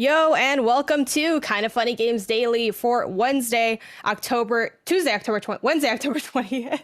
Yo, and welcome to Kind of Funny Games Daily for Wednesday, October 20th.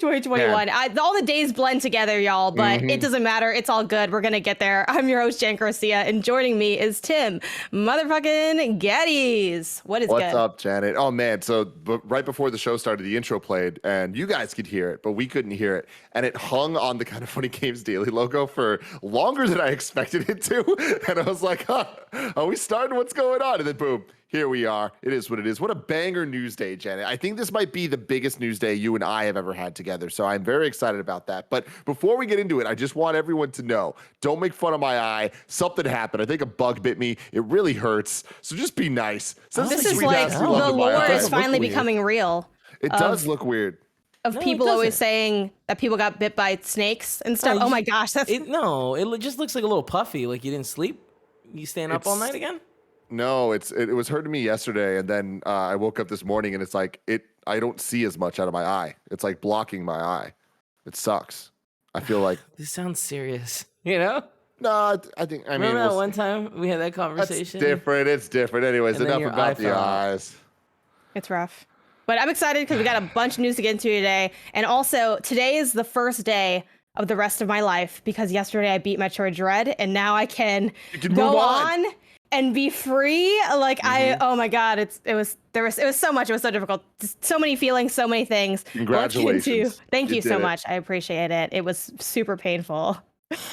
2021. All the days blend together, y'all, but it doesn't matter. It's all good. We're going to get there. I'm your host, Jan Garcia, and joining me is Tim motherfucking Geddes. What's up, Janet? Oh, man. So right before the show started, the intro played, and you guys could hear it, but we couldn't hear it. And it hung on the Kind of Funny Games Daily logo for longer than I expected it to. And I was like, are we starting? What's going on? And then boom. Here we are. It is what it is. What a banger news day, Janet. I think this might be the biggest news day you and I have ever had together. So I'm very excited about that. But before we get into it, I just want everyone to know, don't make fun of my eye. Something happened. I think a bug bit me. It really hurts. So just be nice. This is like the lore is finally becoming real. It does look weird. Of people always saying that people got bit by snakes and stuff. Oh my gosh. It just looks like a little puffy. Like you didn't sleep? You staying up all night again? No, it was hurting me yesterday, and then I woke up this morning, and it's like I don't see as much out of my eye. It's like blocking my eye. It sucks. I feel like this sounds serious. You know? No, I mean, remember that one time we had that conversation? It's different. Anyways, enough about the eyes. It's rough, but I'm excited because we got a bunch of news to get into today, and also today is the first day of the rest of my life because yesterday I beat Metroid Dread, and now I can go on and be free. Like oh my God, it was so much. It was so difficult. Just so many feelings, so many things. Congratulations. Thank you so much. I appreciate it. It was super painful.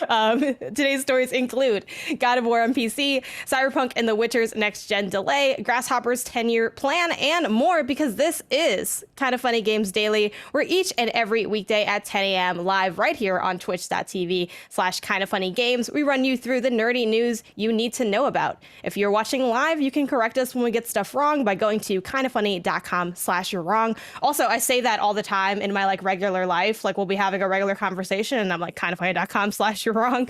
Today's stories include God of War on PC, Cyberpunk and the Witcher's next-gen delay, Grasshopper's 10-year plan, and more, because this is Kind of Funny Games Daily. We're each and every weekday at 10 a.m. live right here on twitch.tv/kindoffunnygames. We run you through the nerdy news you need to know about. If you're watching live, you can correct us when we get stuff wrong by going to kindoffunny.com/you're wrong. Also, I say that all the time in my regular life. Like we'll be having a regular conversation and I'm like kindoffunny.com/you're wrong.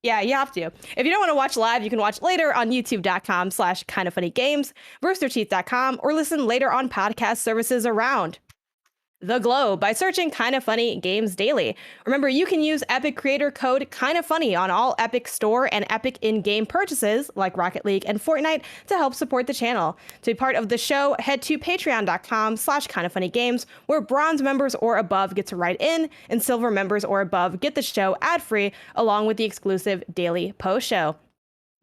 Yeah, you have to. If you don't want to watch live, you can watch later on youtube.com/kindoffunnygames, roosterteeth.com, or listen later on podcast services around the globe by searching Kind of Funny Games Daily. Remember, you can use Epic creator code Kind of Funny on all Epic Store and Epic in-game purchases like Rocket League and Fortnite to help support the channel. To be part of the show, head to patreon.com/kindoffunnygames, where bronze members or above get to write in, and silver members or above get the show ad-free along with the exclusive daily post show.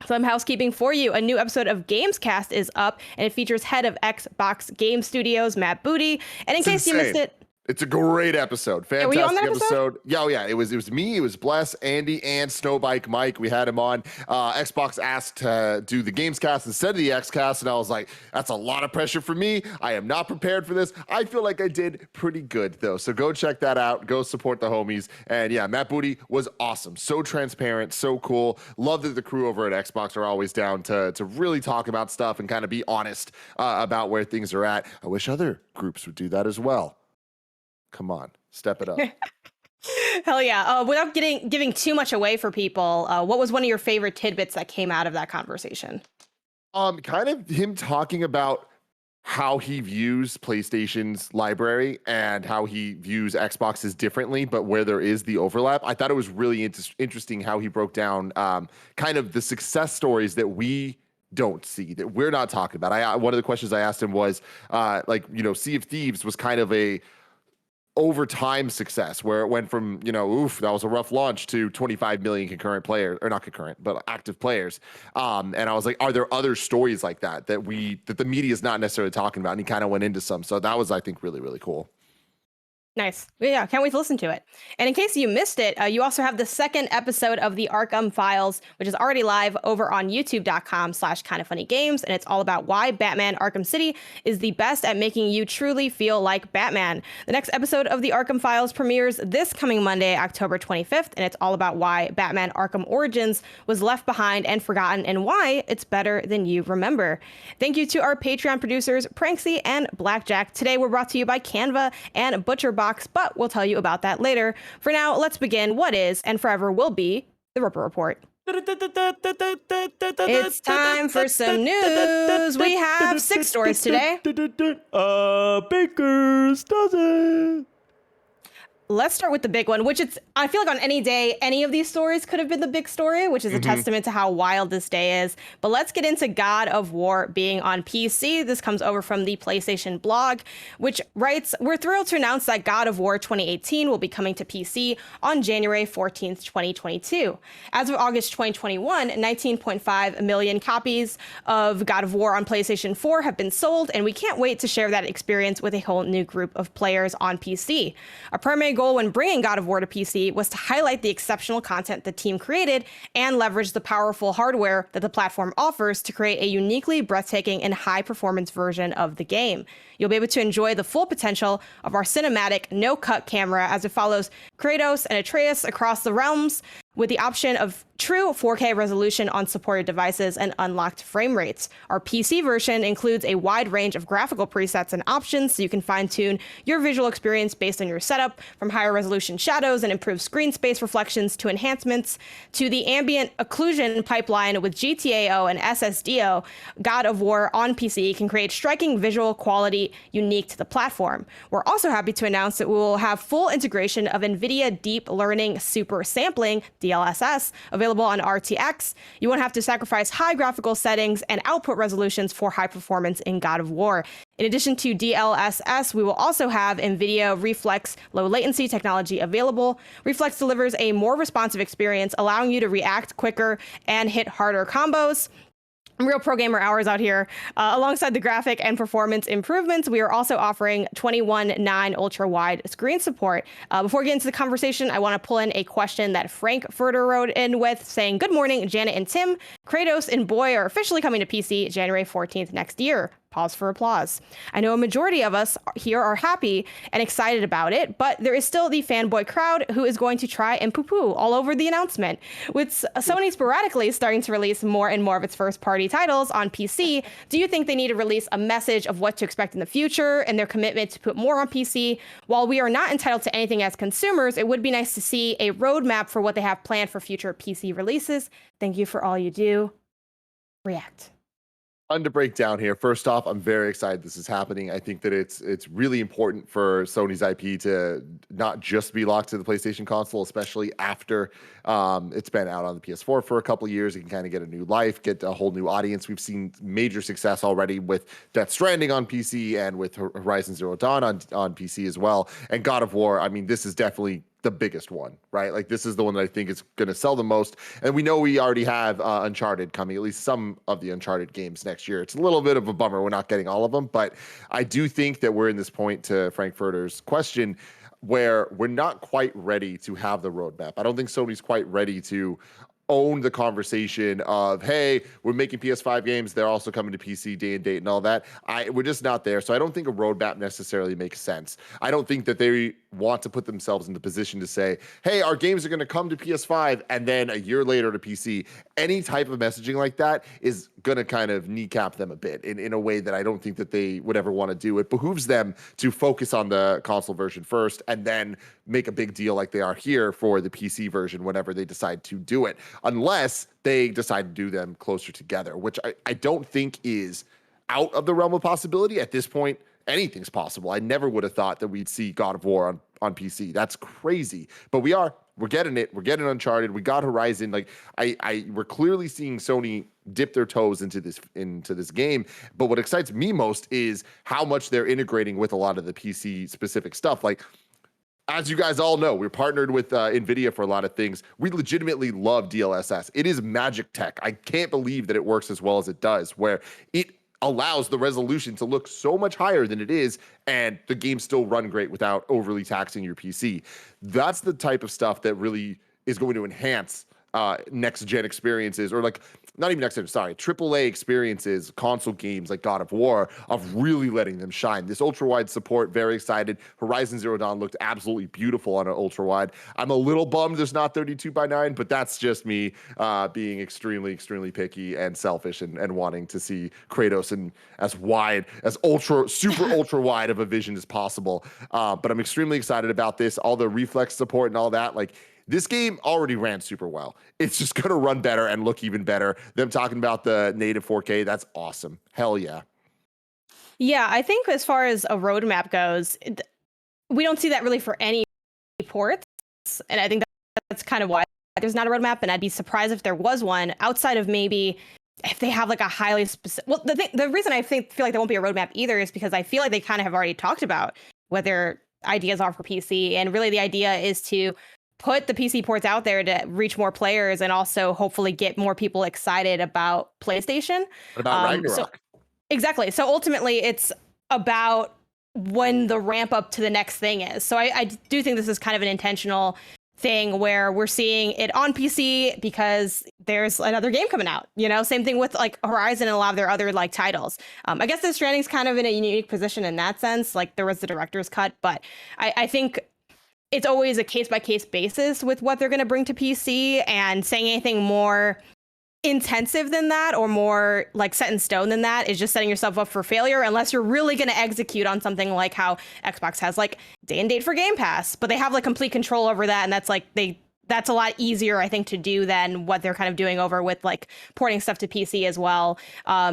Some housekeeping for you. A new episode of Gamescast is up, and it features head of Xbox Game Studios, Matt Booty. And in case you missed it, it's a great episode. Fantastic were you on that episode? Yeah. It was me. It was Bless, Andy, and Snowbike Mike. We had him on. Xbox asked to do the Gamescast instead of the Xcast, and I was like, that's a lot of pressure for me. I am not prepared for this. I feel like I did pretty good, though. So go check that out. Go support the homies. And yeah, Matt Booty was awesome. So transparent, so cool. Love that the crew over at Xbox are always down to really talk about stuff and kind of be honest about where things are at. I wish other groups would do that as well. Come on, step it up. Hell yeah. Without giving too much away for people, what was one of your favorite tidbits that came out of that conversation? Kind of him talking about how he views PlayStation's library and how he views Xbox's differently, but where there is the overlap. I thought it was really interesting how he broke down kind of the success stories that we don't see, that we're not talking about. One of the questions I asked him was Sea of Thieves was kind of a over time success where it went from, that was a rough launch to 25 million concurrent players, or not concurrent, but active players. And I was like, are there other stories like that that the media is not necessarily talking about? And he kind of went into some. So that was, I think, really, really cool. Nice. Yeah, can't wait to listen to it. And in case you missed it, you also have the second episode of the Arkham Files, which is already live over on youtube.com/kindoffunnygames. And it's all about why Batman Arkham City is the best at making you truly feel like Batman. The next episode of the Arkham Files premieres this coming Monday, October 25th. And it's all about why Batman Arkham Origins was left behind and forgotten and why it's better than you remember. Thank you to our Patreon producers, Pranksy and Blackjack. Today, we're brought to you by Canva and ButcherBox, but we'll tell you about that later. For now, let's begin what is and forever will be the Ripper Report. It's time for some news. We have 6 stories today. Baker's dozen. Let's start with the big one, which I feel like on any day, any of these stories could have been the big story, which is a testament to how wild this day is. But let's get into God of War being on PC. This comes over from the PlayStation blog, which writes, we're thrilled to announce that God of War 2018 will be coming to PC on January 14th, 2022. As of August 2021, 19.5 million copies of God of War on PlayStation 4 have been sold, and we can't wait to share that experience with a whole new group of players on PC. Our primary goal when bringing God of War to PC was to highlight the exceptional content the team created and leverage the powerful hardware that the platform offers to create a uniquely breathtaking and high-performance version of the game. You'll be able to enjoy the full potential of our cinematic no-cut camera as it follows Kratos and Atreus across the realms, with the option of true 4K resolution on supported devices and unlocked frame rates. Our PC version includes a wide range of graphical presets and options so you can fine-tune your visual experience based on your setup, from higher resolution shadows and improved screen space reflections to enhancements to the ambient occlusion pipeline with GTAO and SSDO. God of War on PC can create striking visual quality unique to the platform. We're also happy to announce that we will have full integration of NVIDIA Deep Learning Super Sampling, DLSS, available on RTX. You won't have to sacrifice high graphical settings and output resolutions for high performance in God of War. In addition to DLSS, we will also have NVIDIA Reflex low latency technology available. Reflex delivers a more responsive experience, allowing you to react quicker and hit harder combos. Real pro gamer hours out here. Alongside the graphic and performance improvements, we are also offering 21:9 ultra wide screen support. Before getting into the conversation, I want to pull in a question that Frank Furter wrote in with, saying, good morning, Janet and Tim. Kratos and Boy are officially coming to PC January 14th next year. Pause for applause. I know a majority of us here are happy and excited about it, but there is still the fanboy crowd who is going to try and poo-poo all over the announcement. With Sony sporadically starting to release more and more of its first-party titles on PC, do you think they need to release a message of what to expect in the future and their commitment to put more on PC? While we are not entitled to anything as consumers, it would be nice to see a roadmap for what they have planned for future PC releases. Thank you for all you do. React. To break down here, first off, I'm very excited this is happening. I think that it's really important for Sony's IP to not just be locked to the PlayStation console, especially after it's been out on the PS4 for a couple of years. It can kind of get a new life, get a whole new audience. We've seen major success already with Death Stranding on PC and with Horizon Zero Dawn on PC as well. And God of War, I mean, this is definitely the biggest one, right? Like, this is the one that I think is going to sell the most. And we know we already have Uncharted coming, at least some of the Uncharted games next year. It's a little bit of a bummer we're not getting all of them, but I do think that we're in this point, to Frank Furter's question, where we're not quite ready to have the roadmap. I don't think Sony's quite ready to own the conversation of, hey, we're making PS5 games, they're also coming to PC day and date and all that. We're just not there. So I don't think a roadmap necessarily makes sense. I don't think that they want to put themselves in the position to say, hey, our games are going to come to PS5 and then a year later to PC. Any type of messaging like that is going to kind of kneecap them a bit in a way that I don't think that they would ever want to do. It behooves them to focus on the console version first and then make a big deal like they are here for the PC version whenever they decide to do it, unless they decide to do them closer together, which I don't think is out of the realm of possibility. At this point, anything's possible. I never would have thought that we'd see God of War on PC. That's crazy. But we're getting it. We're getting Uncharted. We got Horizon. Like, we're clearly seeing Sony dip their toes into this game. But what excites me most is how much they're integrating with a lot of the PC specific stuff. Like, as you guys all know, we're partnered with NVIDIA for a lot of things. We legitimately love DLSS. It is magic tech. I can't believe that it works as well as it does, where it allows the resolution to look so much higher than it is, and the game still run great without overly taxing your PC. That's the type of stuff that really is going to enhance next-gen experiences, or like, not even next-gen, sorry, AAA experiences, console games like God of War, of really letting them shine. This ultra-wide support, very excited. Horizon Zero Dawn looked absolutely beautiful on an ultra-wide. I'm a little bummed there's not 32:9, but that's just me being extremely, extremely picky and selfish and wanting to see Kratos in as wide, as super ultra-wide of a vision as possible. But I'm extremely excited about this, all the reflex support and all that. Like, this game already ran super well. It's just going to run better and look even better. Them talking about the native 4K, that's awesome. Hell yeah. Yeah, I think as far as a roadmap goes, we don't see that really for any ports, and I think that's kind of why there's not a roadmap. And I'd be surprised if there was one outside of maybe if they have like a highly specific. Well, the reason I feel like there won't be a roadmap either is because I feel like they kind of have already talked about what their ideas are for PC, and really the idea is to put the PC ports out there to reach more players and also hopefully get more people excited about PlayStation. What about Ragnarok? Exactly. So ultimately, it's about when the ramp up to the next thing is. So I do think this is kind of an intentional thing where we're seeing it on PC because there's another game coming out. You know, same thing with like Horizon and a lot of their other like titles. I guess Death Stranding's kind of in a unique position in that sense. Like there was the director's cut, but I think it's always a case by case basis with what they're going to bring to PC, and saying anything more intensive than that or more like set in stone than that is just setting yourself up for failure unless you're really going to execute on something like how Xbox has like day and date for Game Pass, but they have like complete control over that, and that's a lot easier, I think, to do than what they're kind of doing over with like porting stuff to PC as well.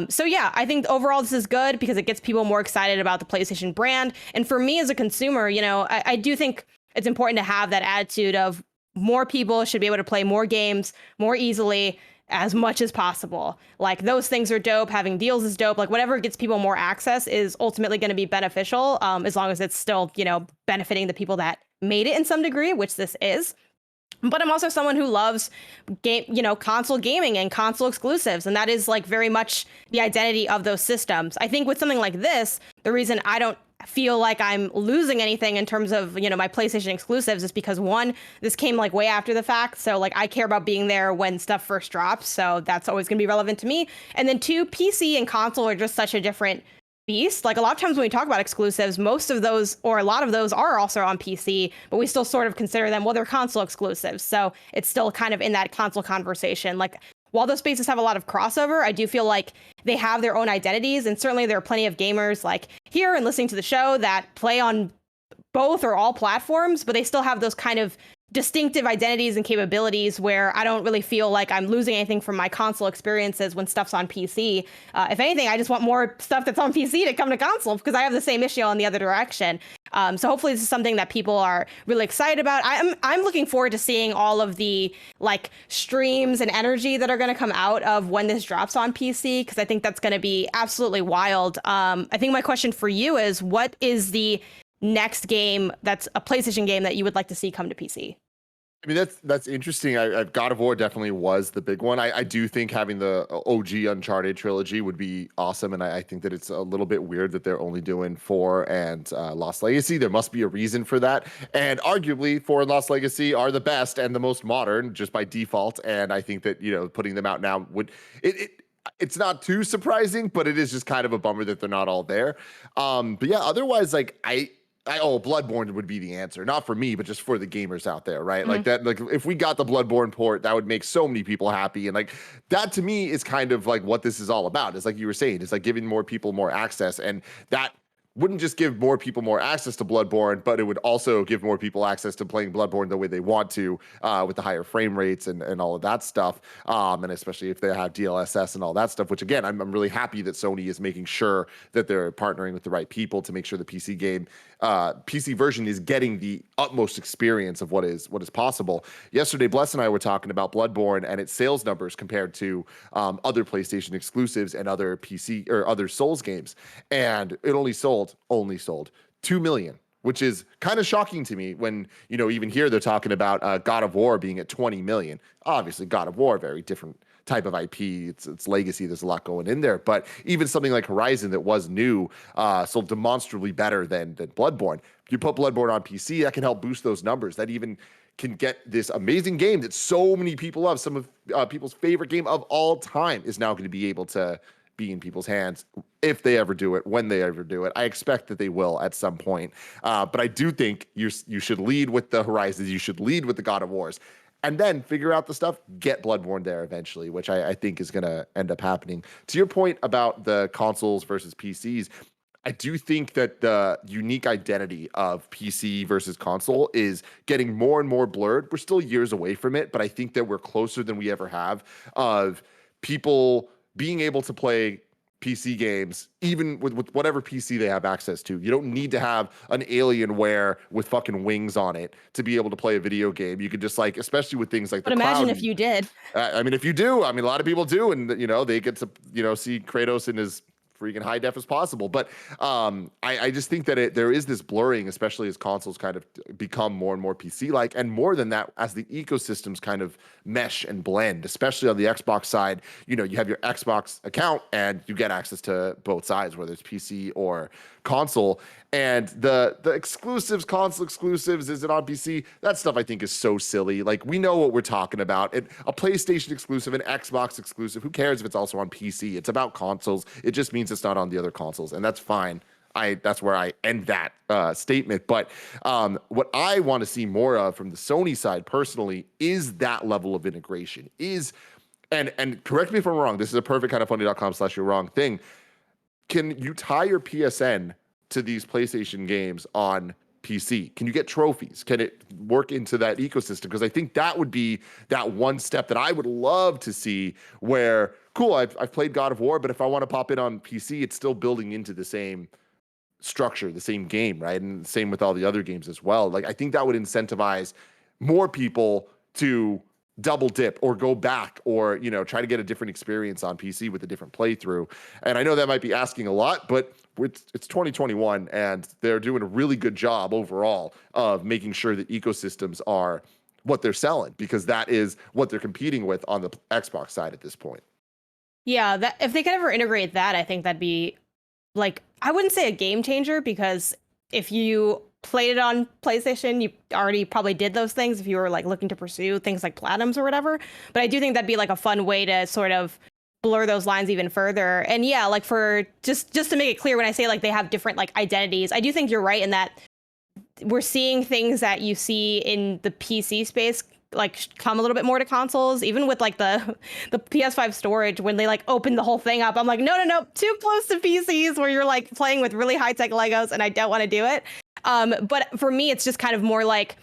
So yeah, I think overall this is good because it gets people more excited about the PlayStation brand. And for me as a consumer, you know, I do think it's important to have that attitude of more people should be able to play more games more easily as much as possible. Like those things are dope. Having deals is dope. Like whatever gets people more access is ultimately going to be beneficial, as long as it's still, you know, benefiting the people that made it in some degree, which this is. But I'm also someone who loves console gaming and console exclusives. And that is like very much the identity of those systems. I think with something like this, the reason I don't feel like I'm losing anything in terms of, you know, my PlayStation exclusives is because one, this came like way after the fact. So like I care about being there when stuff first drops. So that's always going to be relevant to me. And then two, PC and console are just such a different beast. Like a lot of times when we talk about exclusives, most of those or a lot of those are also on PC, but we still sort of consider them, well, they're console exclusives. So it's still kind of in that console conversation. Like while those spaces have a lot of crossover, I do feel like they have their own identities. And certainly there are plenty of gamers like here and listening to the show that play on both or all platforms, but they still have those kind of distinctive identities and capabilities where I don't really feel like I'm losing anything from my console experiences when stuff's on PC. If anything, I just want more stuff that's on PC to come to console because I have the same issue on the other direction. So hopefully this is something that people are really excited about. I'm looking forward to seeing all of the like streams and energy that are going to come out of when this drops on PC, because I think that's going to be absolutely wild. I think my question for you is, what is the next game that's a PlayStation game that you would like to see come to PC? I mean, that's interesting. God of War definitely was the big one. I do think having the OG Uncharted trilogy would be awesome, and I think that it's a little bit weird that they're only doing 4 and Lost Legacy. There must be a reason for that, and arguably 4 and Lost Legacy are the best and the most modern just by default. And I think that, you know, putting them out now would it's not too surprising, but it is just kind of a bummer that they're not all there. But yeah, otherwise, like Bloodborne would be the answer, not for me, but just for the gamers out there, right? Like that, like if we got the Bloodborne port, that would make so many people happy. And like that to me is kind of like what this is all about. It's like you were saying, it's like giving more people more access, and that wouldn't just give more people more access to Bloodborne, but it would also give more people access to playing Bloodborne the way they want to, with the higher frame rates and all of that stuff. And especially if they have DLSS and all that stuff, which again, I'm really happy that Sony is making sure that they're partnering with the right people to make sure the PC version is getting the utmost experience of what is possible. Yesterday, Bless and I were talking about Bloodborne and its sales numbers compared to other PlayStation exclusives and other PC or other Souls games. And it only sold 2 million, which is kind of shocking to me when, you know, even here they're talking about God of War being at 20 million. Obviously, God of War, very different type of IP. It's legacy. There's a lot going in there. But even something like Horizon that was new sold demonstrably better than Bloodborne. If you put Bloodborne on PC, that can help boost those numbers. That even can get this amazing game that so many people love. Some of people's favorite game of all time is now going to be able to be in people's hands if they ever do it, when they ever do it. I expect that they will at some point. But I do think you should lead with the Horizons. You should lead with the God of Wars. And then figure out the stuff, get Bloodborne there eventually, which I think is going to end up happening. To your point about the consoles versus PCs, I do think that the unique identity of PC versus console is getting more and more blurred. We're still years away from it, but I think that we're closer than we ever have of people being able to play PC games, even with whatever PC they have access to. You don't need to have an Alienware with fucking wings on it to be able to play a video game. You could just like, especially with things like But the imagine cloud. if you did. I mean, if you do, I mean, a lot of people do, and you know, they get to, you know, see Kratos in his freaking high def as possible. But I just think that there is this blurring, especially as consoles kind of become more and more PC-like, and more than that, as the ecosystems kind of mesh and blend, especially on the Xbox side. You know, you have your Xbox account and you get access to both sides, whether it's PC or console. And the exclusives, console exclusives, is it on PC? That stuff I think is so silly. Like, we know what we're talking about. A PlayStation exclusive, an Xbox exclusive, who cares if it's also on PC? It's about consoles. It just means it's not on the other consoles, and that's fine. That's where I end that statement. But what I want to see more of from the Sony side personally is that level of integration. And correct me if I'm wrong, this is a perfect kind of funny.com/you're wrong thing. Can you tie your PSN to these PlayStation games on PC? Can you get trophies? Can it work into that ecosystem? Because I think that would be that one step that I would love to see where, cool, I've played God of War, but if I want to pop it on PC, it's still building into the same structure, the same game, right? And same with all the other games as well. Like, I think that would incentivize more people to double dip or go back or, you know, try to get a different experience on PC with a different playthrough. And I know that might be asking a lot, but it's 2021 and they're doing a really good job overall of making sure that ecosystems are what they're selling, because that is what they're competing with on the Xbox side at this point. Yeah, that if they could ever integrate that, I think that'd be like, I wouldn't say a game changer, because if you played it on PlayStation, you already probably did those things if you were like looking to pursue things like platinums or whatever. But I do think that'd be like a fun way to sort of blur those lines even further. And yeah, like for just to make it clear, when I say like they have different like identities, I do think you're right in that we're seeing things that you see in the PC space like come a little bit more to consoles, even with like the PS5 storage. When they like open the whole thing up, I'm like, no, too close to PCs where you're like playing with really high tech Legos, and I don't want to do it. But for me, it's just kind of more like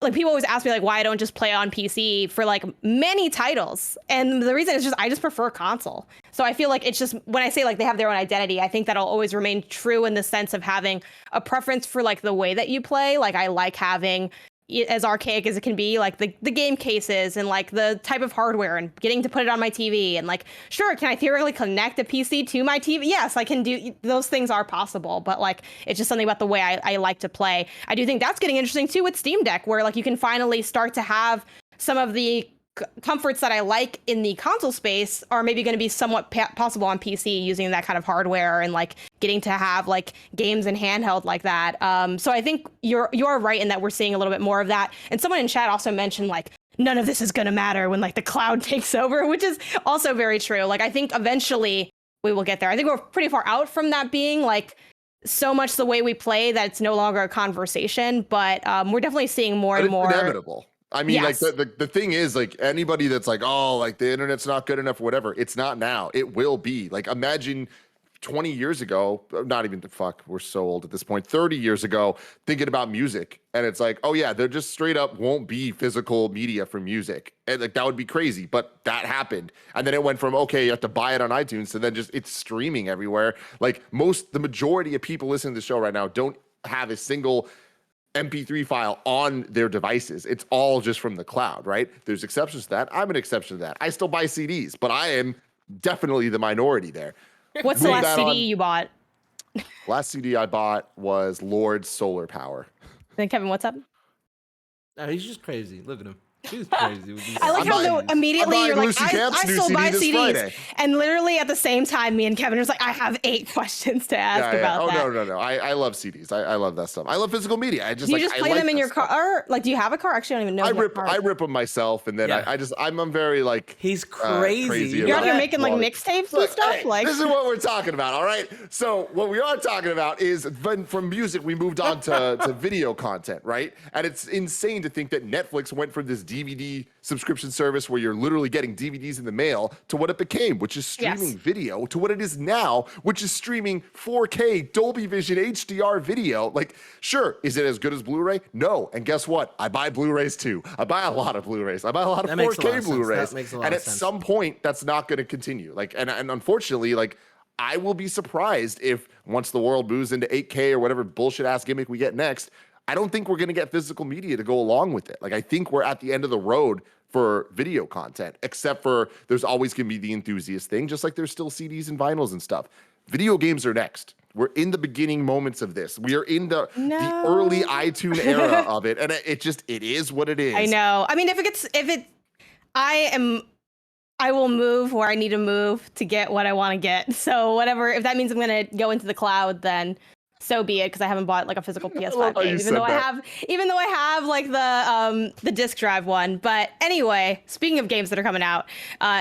people always ask me like why I don't just play on PC for like many titles, and the reason is just I just prefer console. So I feel like it's just, when I say like they have their own identity, I think that'll always remain true in the sense of having a preference for like the way that you play. Like, I like having, as archaic as it can be, like the game cases and like the type of hardware and getting to put it on my TV. And like, sure, can I theoretically connect a PC to my TV? Yes, I can do, those things are possible, but like, it's just something about the way I like to play. I do think that's getting interesting too with Steam Deck, where like you can finally start to have some of the comforts that I like in the console space are maybe going to be somewhat possible on PC using that kind of hardware, and like getting to have like games in handheld like that. So I think you're right in that we're seeing a little bit more of that. And someone in chat also mentioned like none of this is going to matter when like the cloud takes over, which is also very true. Like, I think eventually we will get there. I think we're pretty far out from that being like so much the way we play that it's no longer a conversation, but we're definitely seeing more and more. Inevitable. I mean, yes. like the thing is, like, anybody that's like, oh, like the internet's not good enough or whatever, it's not now. It will be. Like, imagine 20 years ago, not even, fuck, we're so old at this point, 30 years ago, thinking about music. And it's like, oh yeah, there just straight up won't be physical media for music. And like, that would be crazy, but that happened. And then it went from, okay, you have to buy it on iTunes, to then just it's streaming everywhere. Like, the majority of people listening to the show right now don't have a single MP3 file on their devices. It's all just from the cloud, right? There's exceptions to that. I'm an exception to that. I still buy CDs, but I am definitely the minority there. What's the last CD you bought? Last CD I bought was Lord's Solar Power. Then Kevin, what's up? No, he's just crazy. Look at him. He's crazy with these. I like how immediately you're like, I still buy CDs. Friday. And literally at the same time, me and Kevin was like, I have 8 questions to ask about that. Oh, no. I love CDs. I love that stuff. I love physical media. I just do you just play them in your car? Like, do you have a car? Actually, I don't even know. I rip them myself, and then I'm very like, he's crazy. You're out here making like mixtapes and stuff. Hey, like, this is what we're talking about. All right. So what we are talking about is from music, we moved on to video content, right? And it's insane to think that Netflix went from this DVD subscription service where you're literally getting DVDs in the mail to what it became, which is streaming video, to what it is now, which is streaming 4K Dolby Vision HDR video. Like, sure, is it as good as Blu-ray? No. And guess what? I buy Blu-rays too. I buy a lot of Blu-rays. I buy a lot of 4K Blu-rays. And at some point, that's not going to continue. Like, and unfortunately, like, I will be surprised if once the world moves into 8K or whatever bullshit ass gimmick we get next, I don't think we're going to get physical media to go along with it. Like, I think we're at the end of the road for video content, except for there's always going to be the enthusiast thing, just like there's still CDs and vinyls and stuff. Video games are next. We're in the beginning moments of this. We are in the early iTunes era of it. And it is what it is. I know. I mean, I will move where I need to move to get what I want to get. So whatever, if that means I'm going to go into the cloud, then so be it, because I haven't bought like a physical PS5 game, even though I have like the disc drive one. But anyway, speaking of games that are coming out,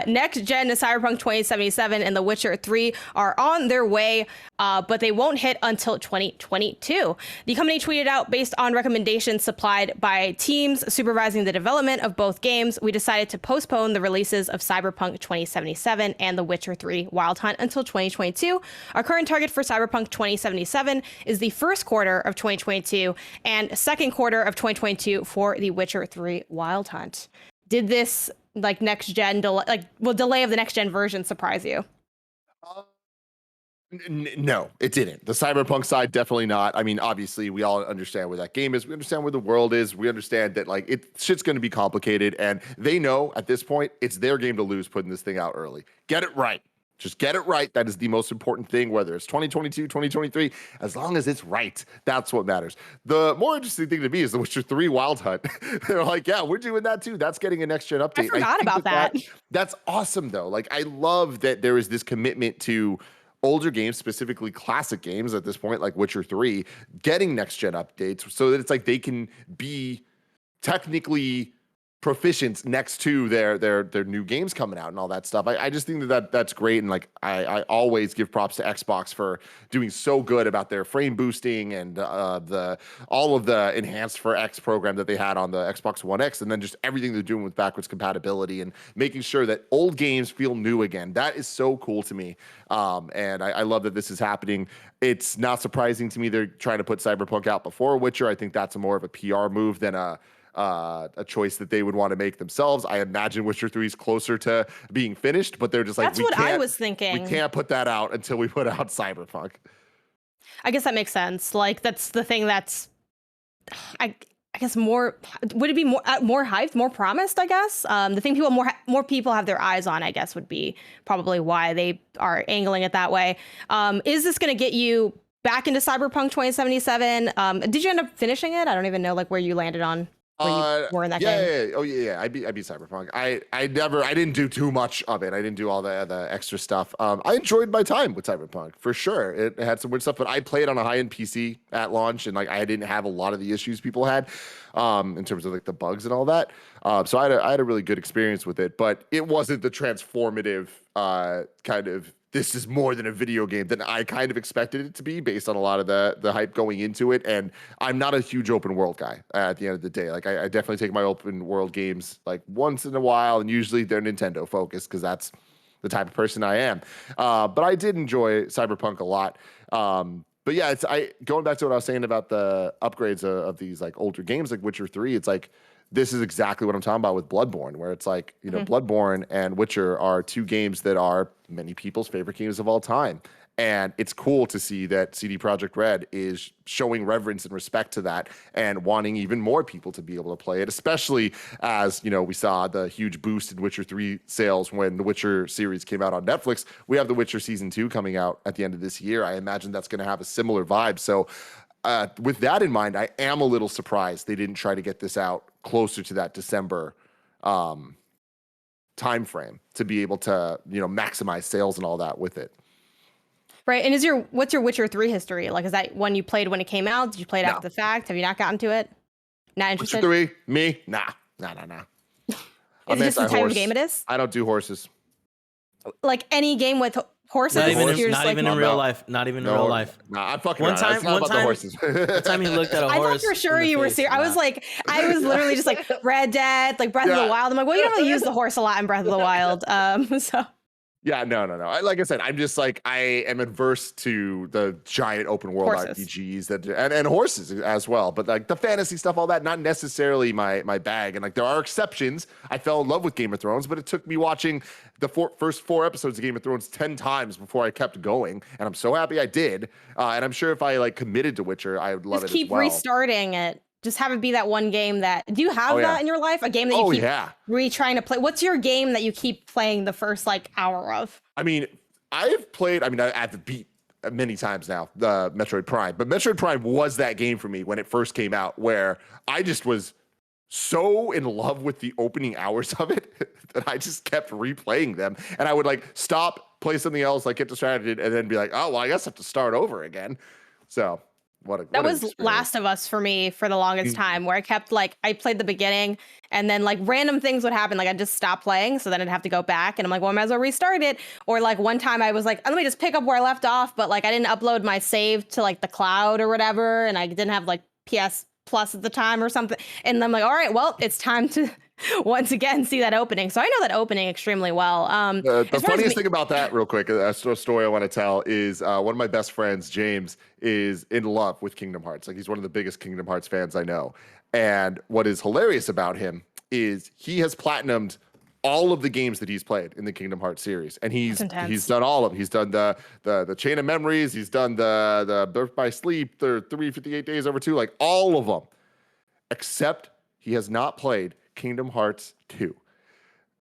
next gen Cyberpunk 2077 and The Witcher 3 are on their way, but they won't hit until 2022. The company tweeted out, based on recommendations supplied by teams supervising the development of both games, we decided to postpone the releases of Cyberpunk 2077 and The Witcher 3 Wild Hunt until 2022. Our current target for Cyberpunk 2077 is the first quarter of 2022 and second quarter of 2022 for The Witcher 3 Wild Hunt. Did this like next gen delay of the next gen version surprise you? No, it didn't. The Cyberpunk side, definitely not. I mean, obviously, we all understand where that game is. We understand where the world is. We understand that like shit's going to be complicated, and they know at this point it's their game to lose putting this thing out early. Get it right. Just get it right. That is the most important thing, whether it's 2022, 2023, as long as it's right. That's what matters. The more interesting thing to me is The Witcher 3 Wild Hunt. They're like, yeah, we're doing that too. That's getting a next gen update. I forgot about that. That's awesome though. Like, I love that there is this commitment to older games, specifically classic games at this point, like Witcher 3, getting next gen updates so that it's like they can be technically proficient next to their new games coming out and all that stuff. I just think that's great, and like I always give props to Xbox for doing so good about their frame boosting and all of the enhanced for X program that they had on the Xbox One X, and then just everything they're doing with backwards compatibility and making sure that old games feel new again. That is so cool to me, and I love that this is happening. It's not surprising to me they're trying to put Cyberpunk out before Witcher. I think that's more of a PR move than a choice that they would want to make themselves. I imagine Witcher 3 is closer to being finished, but they're just like, that's what I was thinking. We can't put that out until we put out Cyberpunk. I guess that makes sense. Like, that's the thing that's, I guess more, would it be more hyped, more promised, I guess? The thing more people have their eyes on, I guess, would be probably why they are angling it that way. Is this going to get you back into Cyberpunk 2077? Did you end up finishing it? I don't even know like where you landed on. Where you were in that game. Yeah. Oh yeah. I beat Cyberpunk. I didn't do too much of it. I didn't do all the extra stuff. I enjoyed my time with Cyberpunk for sure. It had some weird stuff, but I played on a high-end PC at launch, and like I didn't have a lot of the issues people had, in terms of like the bugs and all that. So I had a really good experience with it, but it wasn't the transformative kind of, this is more than a video game than I kind of expected it to be based on a lot of the hype going into it. And I'm not a huge open world guy at the end of the day. Like I definitely take my open world games like once in a while, and usually they're Nintendo focused because that's the type of person I am. But I did enjoy Cyberpunk a lot. But yeah, going back to what I was saying about the upgrades of these like older games like Witcher 3, it's like, this is exactly what I'm talking about with Bloodborne, where it's like, you know, Bloodborne and Witcher are two games that are many people's favorite games of all time. And it's cool to see that CD Projekt Red is showing reverence and respect to that and wanting even more people to be able to play it, especially as, you know, we saw the huge boost in Witcher 3 sales when the Witcher series came out on Netflix. We have the Witcher Season 2 coming out at the end of this year. I imagine that's going to have a similar vibe. So with that in mind, I am a little surprised they didn't try to get this out closer to that December time frame to be able to, you know, maximize sales and all that with it. Right. And what's your Witcher 3 history? Like, is that one you played when it came out? Did you play it after the fact? Have you not gotten to it? Not interested? Witcher 3? Me? Nah. Is it just the type of game it is? I don't do horses. Like any game with horses? Not even in real life. Not even in real life. Nah, I'm fucking around. It's not about the horses. One time he looked at a horse. I thought for sure you were serious. I was literally just like Red Dead, like Breath of the Wild. I'm like, well, you don't really use the horse a lot in Breath of the Wild. So Yeah, no. Like I said, I'm just like I am adverse to the giant open world Horses. RPGs and horses as well. But like the fantasy stuff, all that, not necessarily my bag. And like there are exceptions. I fell in love with Game of Thrones, but it took me watching the first 4 episodes of Game of Thrones 10 times before I kept going. And I'm so happy I did. And I'm sure if I like committed to Witcher, I would love Just it as keep well. restarting it. Just have it be that one game that. Do you have Oh, yeah. that in your life? A game that you keep yeah. trying to play? What's your game that you keep playing the first like hour of? I mean, I've played, I've beat many times now, the Metroid Prime, but Metroid Prime was that game for me when it first came out, where I just was so in love with the opening hours of it that I just kept replaying them. And I would like stop, play something else, like get distracted, and then be like, oh, well, I guess I have to start over again. So That was Last of Us for me for the longest time, where I kept like, I played the beginning and then like random things would happen. Like I'd just stop playing. So then I'd have to go back and I'm like, well, I might as well restart it. Or like one time I was like, let me just pick up where I left off. But like I didn't upload my save to like the cloud or whatever. And I didn't have like PS Plus at the time or something. And I'm like, all right, well, it's time to once again see that opening. So I know that opening extremely well. The funniest thing about that, real quick, a story I want to tell is one of my best friends, James, is in love with Kingdom Hearts. Like he's one of the biggest Kingdom Hearts fans I know. And what is hilarious about him is he has platinumed all of the games that he's played in the Kingdom Hearts series, and he's done all of them. He's done the Chain of Memories. He's done the Birth by Sleep, the 358 Days Over 2, like all of them, except he has not played Kingdom Hearts 2,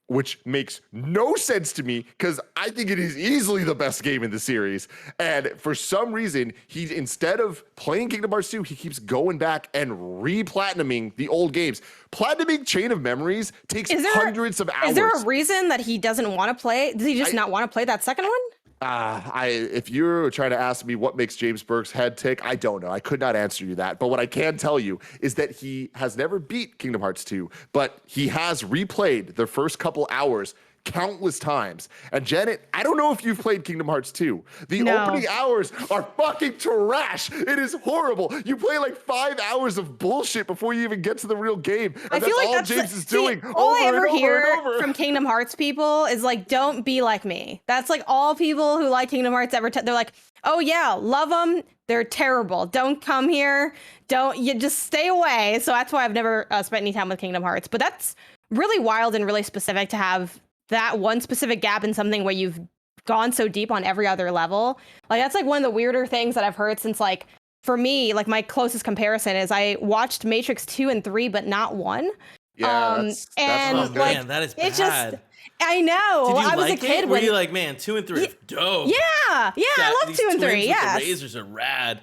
which makes no sense to me because I think it is easily the best game in the series. And for some reason, he instead of playing Kingdom Hearts 2, he keeps going back and re-platinuming the old games. Platinuming Chain of Memories takes hundreds of hours. Is there a reason that he doesn't want to play? Does he just not want to play that second one? If you're trying to ask me what makes James Burke's head tick, I don't know. I could not answer you that. But what I can tell you is that he has never beat Kingdom Hearts 2, but he has replayed the first couple hours countless times. And Janet, I don't know if you've played Kingdom Hearts 2. The opening hours are fucking trash. It is horrible. You play like 5 hours of bullshit before you even get to the real game. And I feel like that's James is doing. All I ever hear from Kingdom Hearts people is like, don't be like me. That's like all people who like Kingdom Hearts ever. They're like, oh yeah, love them. They're terrible. Don't come here. You just stay away. So that's why I've never spent any time with Kingdom Hearts. But that's really wild and really specific to have that one specific gap in something where you've gone so deep on every other level. Like that's like one of the weirder things that I've heard since like, for me, like my closest comparison is I watched Matrix 2 and 3, but not 1. Yeah, that's like, man, that is bad. It just, I know. Did you I was like a kid it? when Were you like, man, 2 and 3 are dope. Yeah, I love 2 and 3. Yeah, the razors are rad.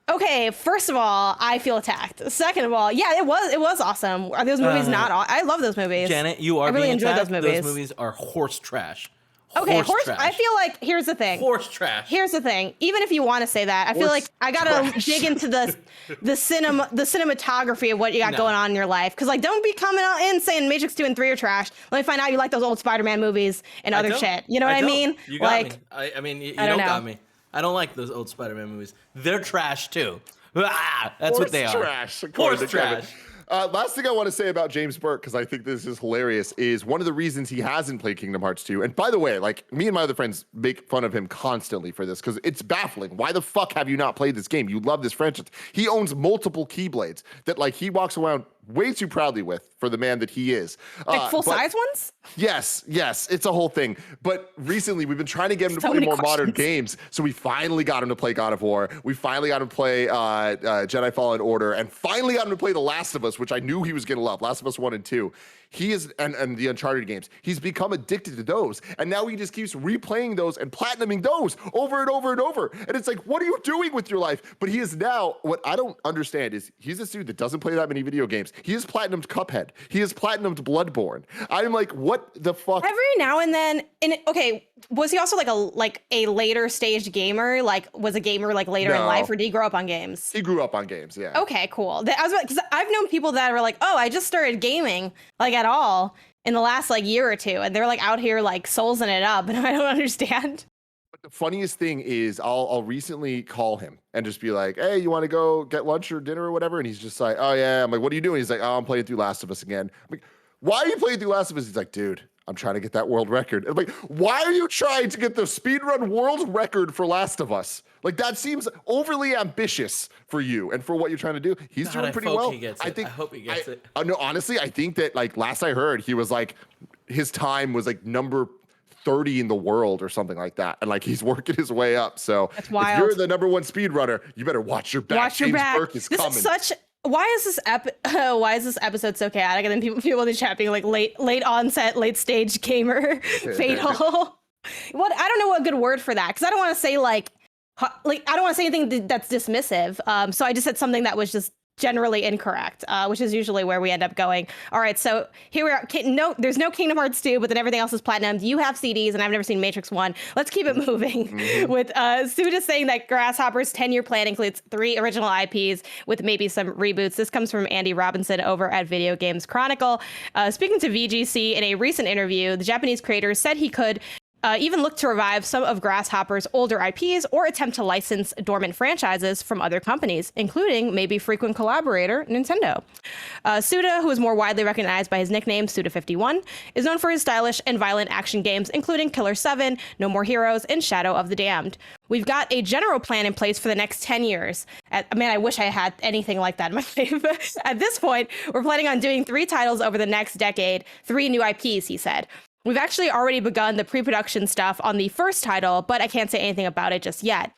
Okay, first of all, I feel attacked. Second of all, yeah, it was awesome. Are those movies not? I love those movies. Janet, you are. I really being enjoyed attacked. those movies. Those movies are horse trash. Okay, horse. I feel like here's the thing. Horse trash. Here's the thing. Even if you want to say that, I feel like I gotta dig into the cinematography of what you got going on in your life. Because like, don't be coming out in saying Matrix 2 and 3 are trash. Let me find out you like those old Spider-Man movies and other shit. You know what I mean? You got me. I mean, you don't got me. I don't like those old Spider-Man movies. They're trash too. That's what they are. Horse trash. Last thing I want to say about James Burke, because I think this is hilarious, is one of the reasons he hasn't played Kingdom Hearts 2. And by the way, like me and my other friends make fun of him constantly for this because it's baffling. Why the fuck have you not played this game? You love this franchise. He owns multiple Keyblades that like he walks around way too proudly with for the man that he is. Like full-size ones? Yes. It's a whole thing. But recently, we've been trying to get him to play more modern games. So we finally got him to play God of War. We finally got him to play Jedi Fallen Order. And finally got him to play The Last of Us, which I knew he was going to love. Last of Us 1 and 2. He is, and the Uncharted games. He's become addicted to those. And now he just keeps replaying those and platinuming those over and over and over. And it's like, what are you doing with your life? But he is now, what I don't understand is he's this dude that doesn't play that many video games. He has platinumed Cuphead. He has platinumed Bloodborne. I'm like, what the fuck? Every now and then, okay, was he also like a later staged gamer? Like, was a gamer like later in life, or did he grow up on games? He grew up on games, yeah. Okay, cool. Because I've known people that were like, oh, I just started gaming like at all in the last like year or two, and they're like out here like soulsing it up, and I don't understand. But the funniest thing is I'll recently call him and just be like, hey, you want to go get lunch or dinner or whatever? And he's just like, oh yeah. I'm like, what are you doing? He's like, oh, I'm playing through Last of Us again. I'm like, why are you playing through Last of Us? He's like, dude, I'm trying to get that world record. I'm like, why are you trying to get the speedrun world record for Last of Us? Like, that seems overly ambitious for you and for what you're trying to do. He's doing pretty well. I hope he gets it. No, honestly, I think that, like, last I heard, he was like, his time was like number 30 in the world or something like that. And like, he's working his way up. So that's wild. If you're the number one speedrunner, you better watch your back. Watch your back. Burke is coming. Is such... Why is this episode so chaotic? And then people in the chat being like late onset, late stage gamer, fatal. What, I don't know a good word for that, because I don't want to say like I don't want to say anything that's dismissive. So I just said something that was just generally incorrect, which is usually where we end up going. All right, so here we are. No, there's no Kingdom Hearts 2, but then everything else is platinum. You have CDs, and I've never seen Matrix 1. Let's keep it moving with Suda saying that Grasshopper's 10-year plan includes 3 original IPs with maybe some reboots. This comes from Andy Robinson over at Video Games Chronicle. Speaking to VGC in a recent interview, the Japanese creator said he could even look to revive some of Grasshopper's older IPs or attempt to license dormant franchises from other companies, including maybe frequent collaborator Nintendo. Suda, who is more widely recognized by his nickname Suda51, is known for his stylish and violent action games, including Killer 7, No More Heroes, and Shadow of the Damned. We've got a general plan in place for the next 10 years. Man, I wish I had anything like that in my life. At this point, we're planning on doing 3 titles over the next decade, 3 new IPs, he said. We've actually already begun the pre-production stuff on the first title, but I can't say anything about it just yet.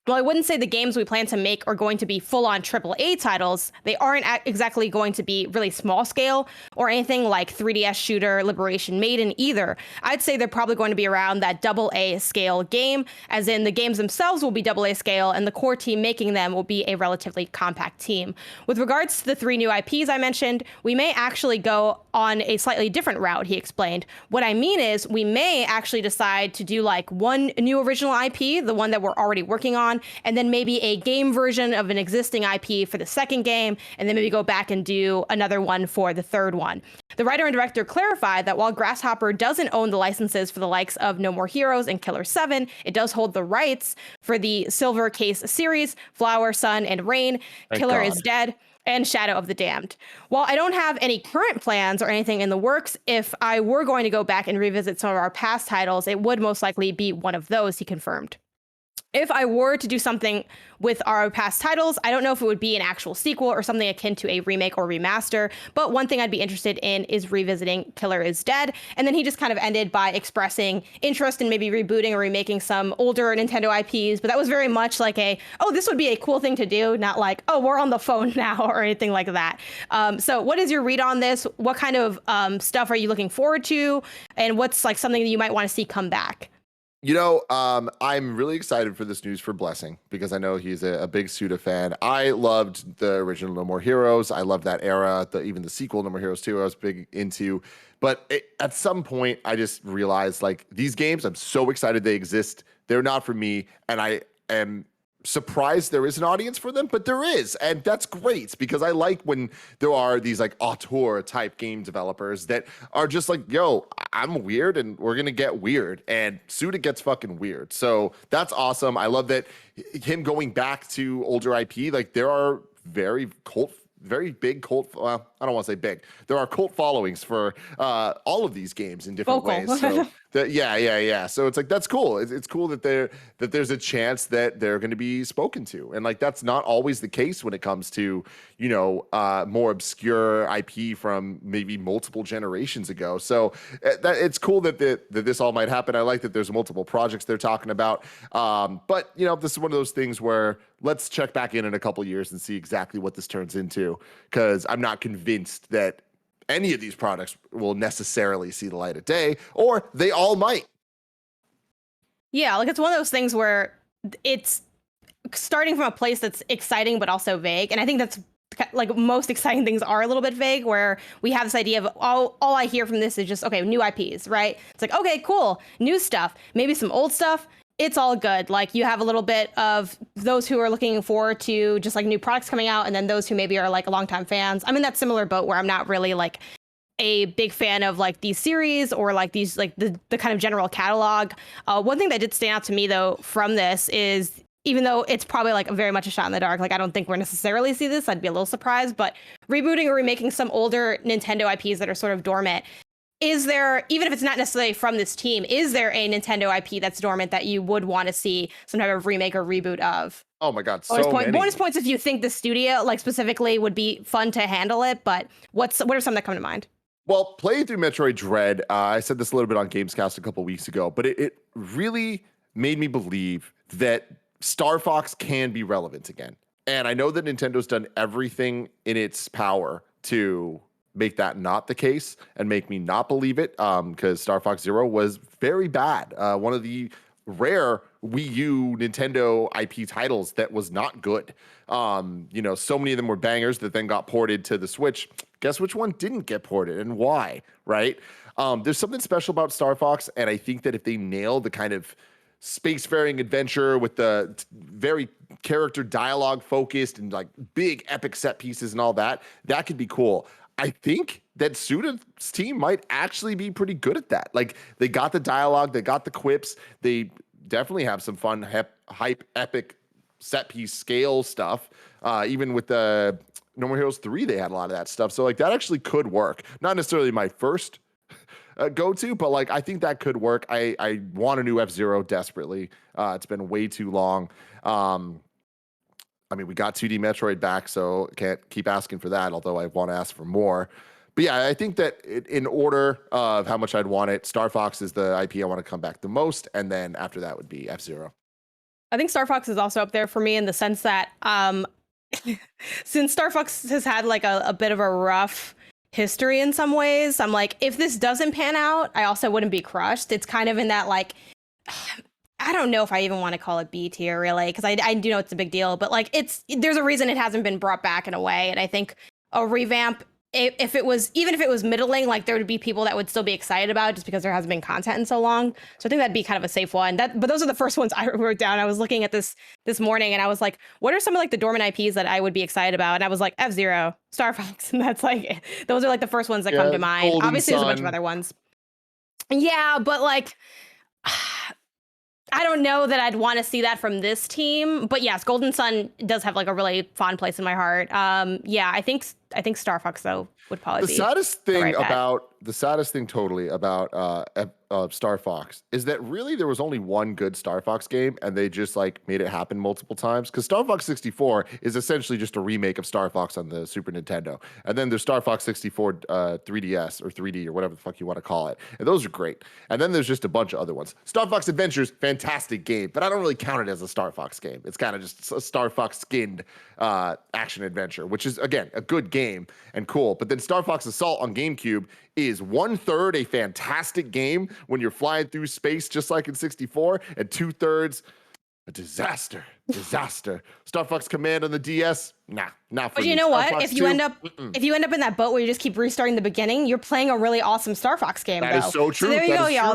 Well, I wouldn't say the games we plan to make are going to be full-on AAA titles. They aren't exactly going to be really small scale or anything like 3DS shooter Liberation Maiden either. I'd say they're probably going to be around that AA scale game, as in the games themselves will be AA scale and the core team making them will be a relatively compact team. With regards to the 3 new IPs I mentioned, we may actually go on a slightly different route, he explained. What I mean is we may actually decide to do like 1 new original IP, the one that we're already working on, and then maybe a game version of an existing IP for the second game, and then maybe go back and do another one for the third one. The writer and director clarified that while Grasshopper doesn't own the licenses for the likes of No More Heroes and Killer 7, it does hold the rights for the Silver Case series, Flower, Sun, and Rain, Killer is Dead, and Shadow of the Damned. While I don't have any current plans or anything in the works, if I were going to go back and revisit some of our past titles, it would most likely be one of those, he confirmed. If I were to do something with our past titles, I don't know if it would be an actual sequel or something akin to a remake or remaster, but one thing I'd be interested in is revisiting Killer is Dead. And then he just kind of ended by expressing interest in maybe rebooting or remaking some older Nintendo IPs, but that was very much like this would be a cool thing to do, not like, oh, we're on the phone now or anything like that. So what is your read on this? What kind of stuff are you looking forward to? And what's like something that you might want to see come back? You know, I'm really excited for this news for Blessing because I know he's a big Suda fan. I loved the original No More Heroes. I loved that era. Even the sequel, No More Heroes 2, I was big into. But at some point, I just realized, like, these games, I'm so excited they exist. They're not for me, and I am surprised there is an audience for them, but there is, and that's great because I like when there are these like auteur type game developers that are just like, yo, I'm weird and we're gonna get weird, and Suda gets fucking weird. So that's awesome. I love that him going back to older IP. Like, there are very big cult. Well, I don't want to say big. There are cult followings for all of these games in different ways. So yeah. So it's like, that's cool. It's cool that there's a chance that they're going to be spoken to, and like that's not always the case when it comes to more obscure IP from maybe multiple generations ago. So it's cool that this all might happen. I like that there's multiple projects they're talking about. But this is one of those things where let's check back in a couple years and see exactly what this turns into, because I'm not convinced that any of these products will necessarily see the light of day, or they all might. Yeah, like it's one of those things where it's starting from a place that's exciting but also vague, and I think that's like most exciting things are a little bit vague, where we have this idea of all I hear from this is just, okay, new IPs, right? It's like, okay, cool, new stuff, maybe some old stuff. It's all good. Like, you have a little bit of those who are looking forward to just like new products coming out, and then those who maybe are like longtime fans. I'm in that similar boat where I'm not really like a big fan of like these series or like these like the kind of general catalog. One thing that did stand out to me though from this is, even though it's probably like very much a shot in the dark, like I don't think we're necessarily see this, I'd be a little surprised, but rebooting or remaking some older Nintendo IPs that are sort of dormant, is there, even if it's not necessarily from this team, is there a Nintendo IP that's dormant that you would want to see some type of remake or reboot of? Oh my God, bonus points if you think the studio, like specifically, would be fun to handle it, but what are some that come to mind? Well, playing through Metroid Dread, I said this a little bit on Gamescast a couple weeks ago, but it really made me believe that Star Fox can be relevant again. And I know that Nintendo's done everything in its power to make that not the case and make me not believe it, because Star Fox Zero was very bad. One of the rare Wii U Nintendo IP titles that was not good. So many of them were bangers that then got ported to the Switch. Guess which one didn't get ported and why, right? There's something special about Star Fox, and I think that if they nail the kind of spacefaring adventure with the very character dialogue focused and like big epic set pieces and all that, that could be cool. I think that Suda's team might actually be pretty good at that. Like, they got the dialogue, they got the quips, they definitely have some fun, hype, epic set piece scale stuff. Even with the No More Heroes 3, they had a lot of that stuff. So like that actually could work. Not necessarily my first go-to, but like I think that could work. I want a new F-Zero desperately. It's been way too long. We got 2D Metroid back, so can't keep asking for that, although I want to ask for more. But yeah, I think that in order of how much I'd want it, Star Fox is the IP I want to come back the most, and then after that would be F-Zero. I think Star Fox is also up there for me in the sense that since Star Fox has had like a bit of a rough history in some ways, I'm like, if this doesn't pan out, I also wouldn't be crushed. It's kind of in that like, I don't know if I even want to call it B tier really, because I do know it's a big deal, but like there's a reason it hasn't been brought back in a way, and I think a revamp, even if it was middling, like there would be people that would still be excited about it just because there hasn't been content in so long. So I think that'd be kind of a safe one. But those are the first ones I wrote down. I was looking at this morning and I was like, what are some of like the dormant IPs that I would be excited about? And I was like, F-Zero, Star Fox, and that's like those are like the first ones that come to mind. Golden Obviously, Sun. there's a bunch of other ones. Yeah, but like, I don't know that I'd want to see that from this team. But yes, Golden Sun does have like a really fond place in my heart. Yeah, I think Star Fox though would probably be the saddest thing totally about Star Fox is that really there was only one good Star Fox game, and they just like made it happen multiple times. Because Star Fox 64 is essentially just a remake of Star Fox on the Super Nintendo, and then there's Star Fox 64 3DS or 3D or whatever the fuck you want to call it, and those are great. And then there's just a bunch of other ones. Star Fox Adventures, fantastic game, but I don't really count it as a Star Fox game. It's kind of just a Star Fox skinned action adventure, which is again a good game and cool. But then Star Fox Assault on GameCube is 1/3 a fantastic game when you're flying through space, just like in 64, and 2/3 a disaster. Star Fox Command on the DS, not for me. But you know what? If you end up in that boat where you just keep restarting the beginning, you're playing a really awesome Star Fox game. That is so true. So there you go, y'all.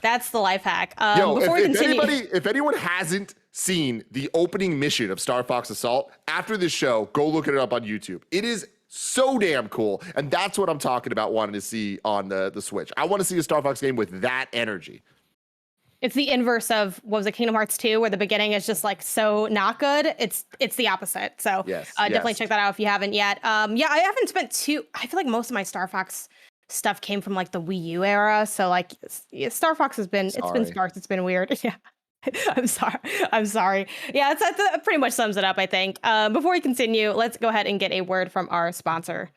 That's the life hack. If anyone hasn't seen the opening mission of Star Fox Assault, after this show, go look it up on YouTube. It is so damn cool, and that's what I'm talking about wanting to see on the Switch. I want to see a Star Fox game with that energy. It's the inverse of, what was it, Kingdom Hearts 2, where the beginning is just like so not good. It's the opposite. So definitely check that out if you haven't yet. I haven't spent I feel like most of my Star Fox stuff came from like the Wii U era. So like Star Fox it's been sparse. It's been weird. Yeah. I'm sorry. Yeah, that pretty much sums it up, I think. Before we continue, let's go ahead and get a word from our sponsor.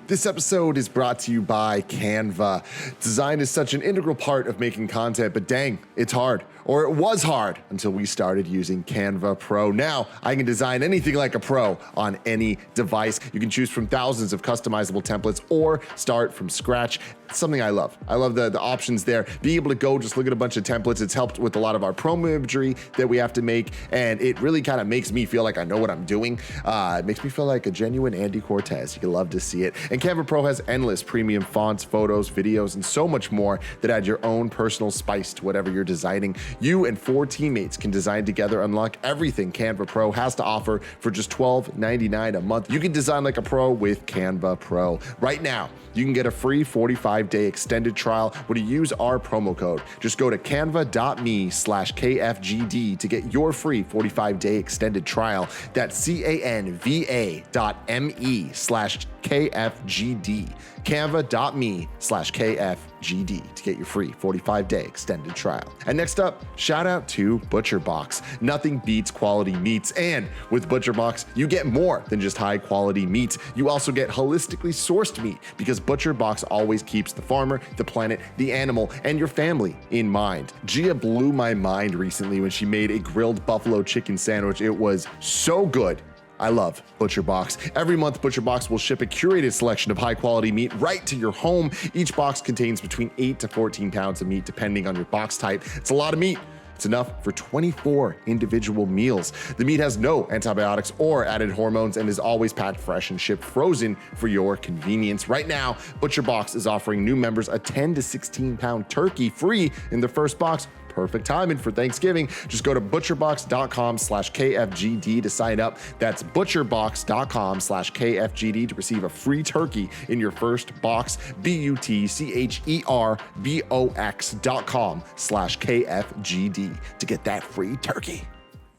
This episode is brought to you by Canva. Design is such an integral part of making content, but dang, it's hard. Or it was hard until we started using Canva Pro. Now, I can design anything like a pro on any device. You can choose from thousands of customizable templates or start from scratch. It's something I love. I love the options there. Being able to go just look at a bunch of templates. It's helped with a lot of our promo imagery that we have to make, and it really kind of makes me feel like I know what I'm doing. It makes me feel like a genuine Andy Cortez. You can love to see it. And Canva Pro has endless premium fonts, photos, videos, and so much more that add your own personal spice to whatever you're designing. You and 4 teammates can design together, unlock everything Canva Pro has to offer for just $12.99 a month. You can design like a pro with Canva Pro. Right now, you can get a free 45-day extended trial when you use our promo code. Just go to canva.me/KFGD to get your free 45-day extended trial. That's CANVA.me/KFGD canva.me/KFGD. Canva.me/KFGD to get your free 45-day extended trial. And next up, shout out to ButcherBox. Nothing beats quality meats. And with ButcherBox, you get more than just high quality meat. You also get holistically sourced meat because ButcherBox always keeps the farmer, the planet, the animal, and your family in mind. Gia blew my mind recently when she made a grilled buffalo chicken sandwich. It was so good. I love ButcherBox. Every month, ButcherBox will ship a curated selection of high-quality meat right to your home. Each box contains between 8 to 14 pounds of meat, depending on your box type. It's a lot of meat. It's enough for 24 individual meals. The meat has no antibiotics or added hormones and is always packed fresh and shipped frozen for your convenience. Right now, ButcherBox is offering new members a 10 to 16 pound turkey free in the first box. Perfect timing for Thanksgiving. Just go to butcherbox.com/KFGD to sign up. That's butcherbox.com/KFGD to receive a free turkey in your first box. butcherbox.com/KFGD to get that free turkey.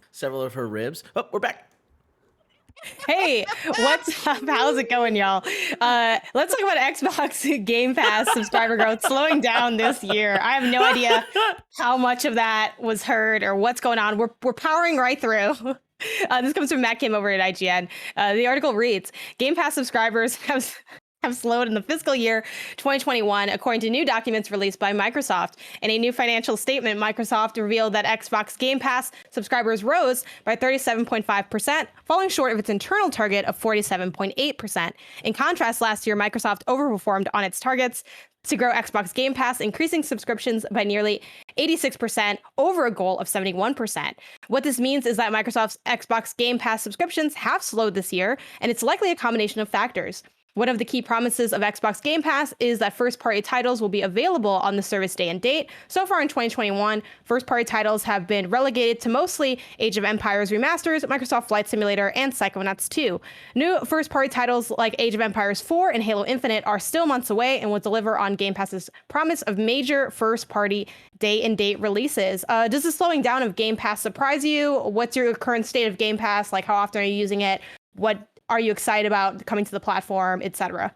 Several of her ribs. Oh, we're back. Hey, what's up? How's it going, y'all? Let's talk about Xbox Game Pass subscriber growth slowing down this year. I have no idea how much of that was heard or what's going on. We're powering right through. This comes from Matt Kim over at IGN. The article reads, Game Pass subscribers have slowed in the fiscal year 2021, according to new documents released by Microsoft. In a new financial statement, Microsoft revealed that Xbox Game Pass subscribers rose by 37.5%, falling short of its internal target of 47.8%. In contrast, last year, Microsoft overperformed on its targets to grow Xbox Game Pass, increasing subscriptions by nearly 86% over a goal of 71%. What this means is that Microsoft's Xbox Game Pass subscriptions have slowed this year, and it's likely a combination of factors. One of the key promises of Xbox Game Pass is that first-party titles will be available on the service day and date. So far in 2021, first-party titles have been relegated to mostly Age of Empires remasters, Microsoft Flight Simulator, and Psychonauts 2. New first-party titles like Age of Empires 4 and Halo Infinite are still months away and will deliver on Game Pass's promise of major first-party day-and-date releases. Does the slowing down of Game Pass surprise you? What's your current state of Game Pass? Like, how often are you using it? What are you excited about coming to the platform, etc.?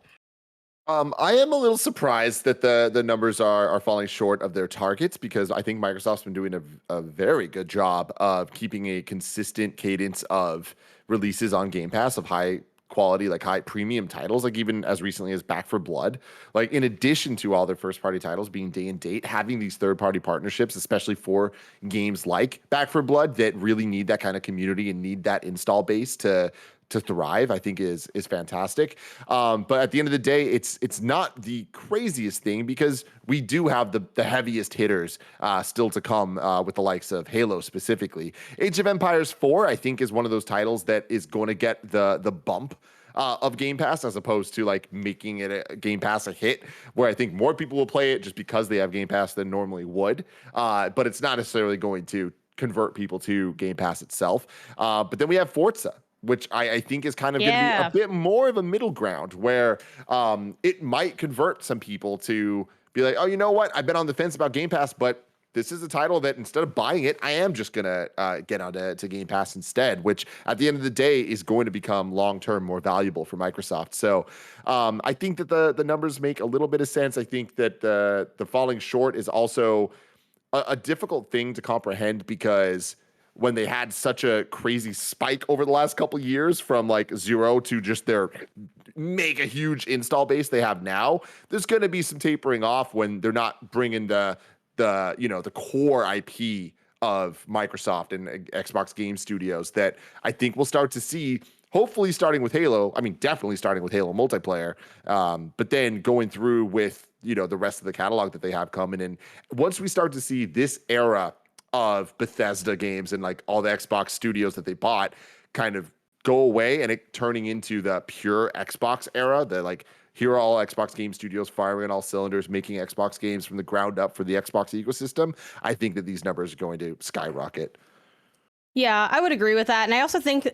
I am a little surprised that the numbers are falling short of their targets because I think Microsoft's been doing a very good job of keeping a consistent cadence of releases on Game Pass of high quality, like high premium titles, like even as recently as Back 4 Blood. Like in addition to all their first party titles being day and date, having these third party partnerships, especially for games like Back 4 Blood that really need that kind of community and need that install base to thrive, I think is fantastic. But at the end of the day, it's not the craziest thing because we do have the heaviest hitters still to come with the likes of Halo specifically. Age of Empires 4, I think, is one of those titles that is going to get the bump of Game Pass as opposed to like making it a Game Pass a hit, where I think more people will play it just because they have Game Pass than normally would. But it's not necessarily going to convert people to Game Pass itself. But then we have Forza, which I think is kind of going to be a bit more of a middle ground where it might convert some people to be like, oh, you know what? I've been on the fence about Game Pass, but this is a title that instead of buying it, I am just going to get onto Game Pass instead, which at the end of the day is going to become long-term more valuable for Microsoft. So I think that the numbers make a little bit of sense. I think that the falling short is also a difficult thing to comprehend because when they had such a crazy spike over the last couple of years from like 0 to just their mega huge install base they have now, there's going to be some tapering off when they're not bringing the core IP of Microsoft and Xbox Game Studios that I think we'll start to see, hopefully starting with Halo. I mean, definitely starting with Halo multiplayer, but then going through with, the rest of the catalog that they have coming in. Once we start to see this era of Bethesda games and like all the Xbox studios that they bought kind of go away and it turning into the pure Xbox era, the like, here are all Xbox Game Studios firing on all cylinders, making Xbox games from the ground up for the Xbox ecosystem, I think that these numbers are going to skyrocket. Yeah, I would agree with that. And I also think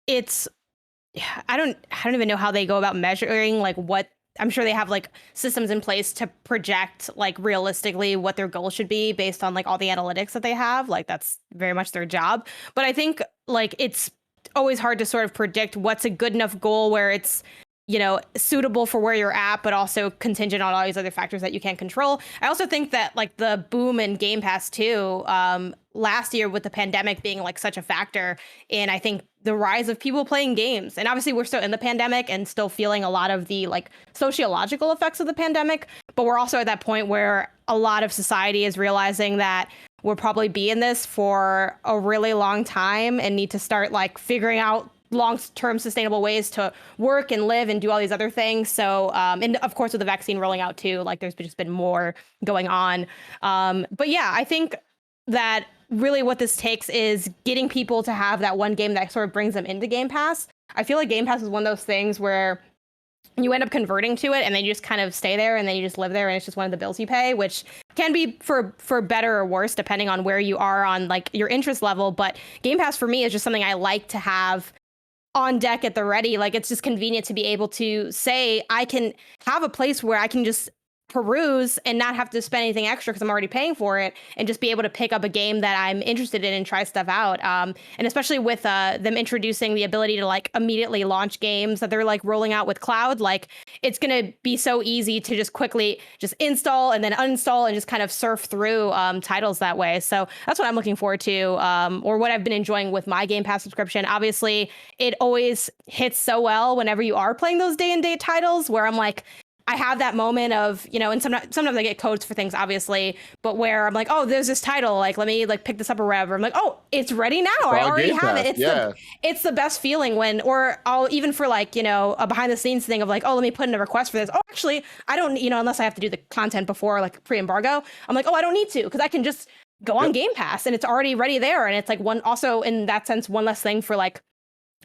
I don't even know how they go about measuring like what. I'm sure they have like systems in place to project like realistically what their goal should be based on like all the analytics that they have. Like that's very much their job. But I think like it's always hard to sort of predict what's a good enough goal where it's suitable for where you're at, but also contingent on all these other factors that you can't control. I also think that like the boom in Game Pass too, last year with the pandemic being like such a factor in, I think, the rise of people playing games. And obviously we're still in the pandemic and still feeling a lot of the like sociological effects of the pandemic, but we're also at that point where a lot of society is realizing that we'll probably be in this for a really long time and need to start like figuring out long-term sustainable ways to work and live and do all these other things. So, and of course with the vaccine rolling out too, like there's just been more going on. But yeah, I think that really what this takes is getting people to have that one game that sort of brings them into Game Pass. I feel like Game Pass is one of those things where you end up converting to it and then you just kind of stay there and then you just live there and it's just one of the bills you pay, which can be for better or worse depending on where you are on like your interest level. But Game Pass for me is just something I like to have on deck at the ready. Like it's just convenient to be able to say I can have a place where I can just peruse and not have to spend anything extra because I'm already paying for it, and just be able to pick up a game that I'm interested in and try stuff out. And especially with them introducing the ability to like immediately launch games that they're like rolling out with cloud, like it's going to be so easy to just quickly just install and then uninstall and just kind of surf through titles that way. So that's what I'm looking forward to, or what I've been enjoying with my Game Pass subscription. Obviously, it always hits so well whenever you are playing those day and date titles where I'm like, I have that moment of, and sometimes I get codes for things, obviously, but where I'm like, oh, there's this title, like, let me like pick this up or whatever. I'm like, oh, it's ready now. I already have it. It's the best feeling when, or I'll even for like, a behind the scenes thing of like, oh, let me put in a request for this. Oh, actually, I don't, unless I have to do the content before like pre-embargo, I'm like, oh, I don't need to, because I can just go on Game Pass and it's already ready there. And it's like also in that sense, one less thing for like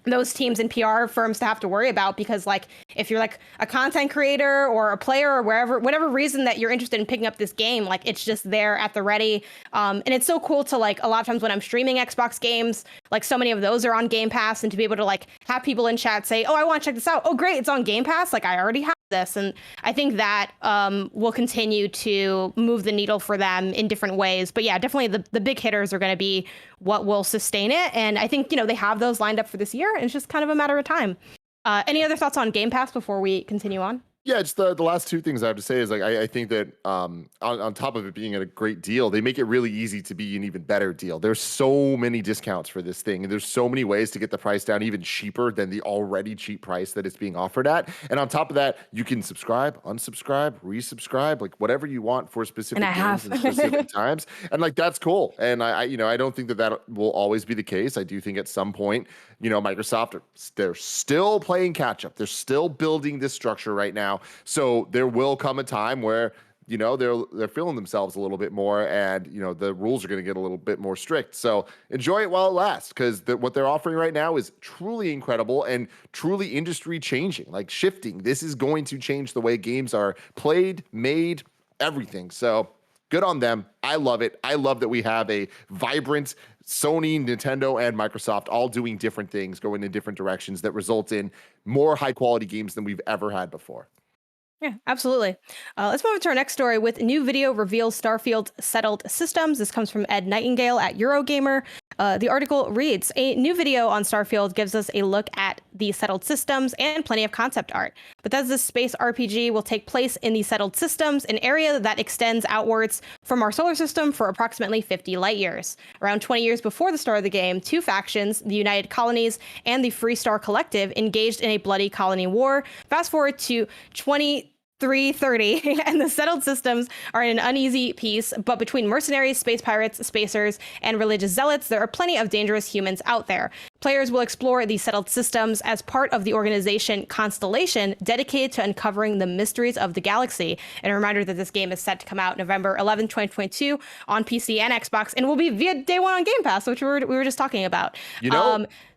those teams and PR firms to have to worry about, because like if you're like a content creator or a player or whatever reason that you're interested in picking up this game, like it's just there at the ready. And it's so cool to like a lot of times when I'm streaming Xbox games, like so many of those are on Game Pass, and to be able to like have people in chat say, oh, I want to check this out. Oh, great, it's on Game Pass. Like I already have this. And I think that will continue to move the needle for them in different ways. But yeah, definitely the big hitters are going to be what will sustain it. And I think, they have those lined up for this year. And it's just kind of a matter of time. Any other thoughts on Game Pass before we continue on? Yeah, it's the last two things I have to say is like I think that on top of it being a great deal, they make it really easy to be an even better deal. There's so many discounts for this thing, and there's so many ways to get the price down even cheaper than the already cheap price that it's being offered at. And on top of that, you can subscribe, unsubscribe, resubscribe, like whatever you want for specific games and specific times. And like that's cool. And I don't think that will always be the case. I do think at some point, Microsoft, they're still playing catch up. They're still building this structure right now. So there will come a time where, they're feeling themselves a little bit more, and, the rules are going to get a little bit more strict. So enjoy it while it lasts, because what they're offering right now is truly incredible and truly industry changing, like shifting. This is going to change the way games are played, made, everything. So good on them. I love it. I love that we have a vibrant Sony, Nintendo, and Microsoft all doing different things, going in different directions that result in more high quality games than we've ever had before. Yeah, absolutely. Let's move on to our next story with new video reveals Starfield settled systems. This comes from Ed Nightengale at Eurogamer. The article reads, a new video on Starfield gives us a look at the settled systems and plenty of concept art. Bethesda's space RPG will take place in the settled systems, an area that extends outwards from our solar system for approximately 50 light years. Around 20 years before the start of the game, two factions, the United Colonies and the Free Star Collective, engaged in a bloody colony war. Fast forward to 2330, and the settled systems are in an uneasy peace, but between mercenaries, space pirates, spacers, and religious zealots, there are plenty of dangerous humans out there. Players will explore these settled systems as part of the organization Constellation, dedicated to uncovering the mysteries of the galaxy. And a reminder that this game is set to come out November 11, 2022 on PC and Xbox, and will be via day one on Game Pass, which we were just talking about.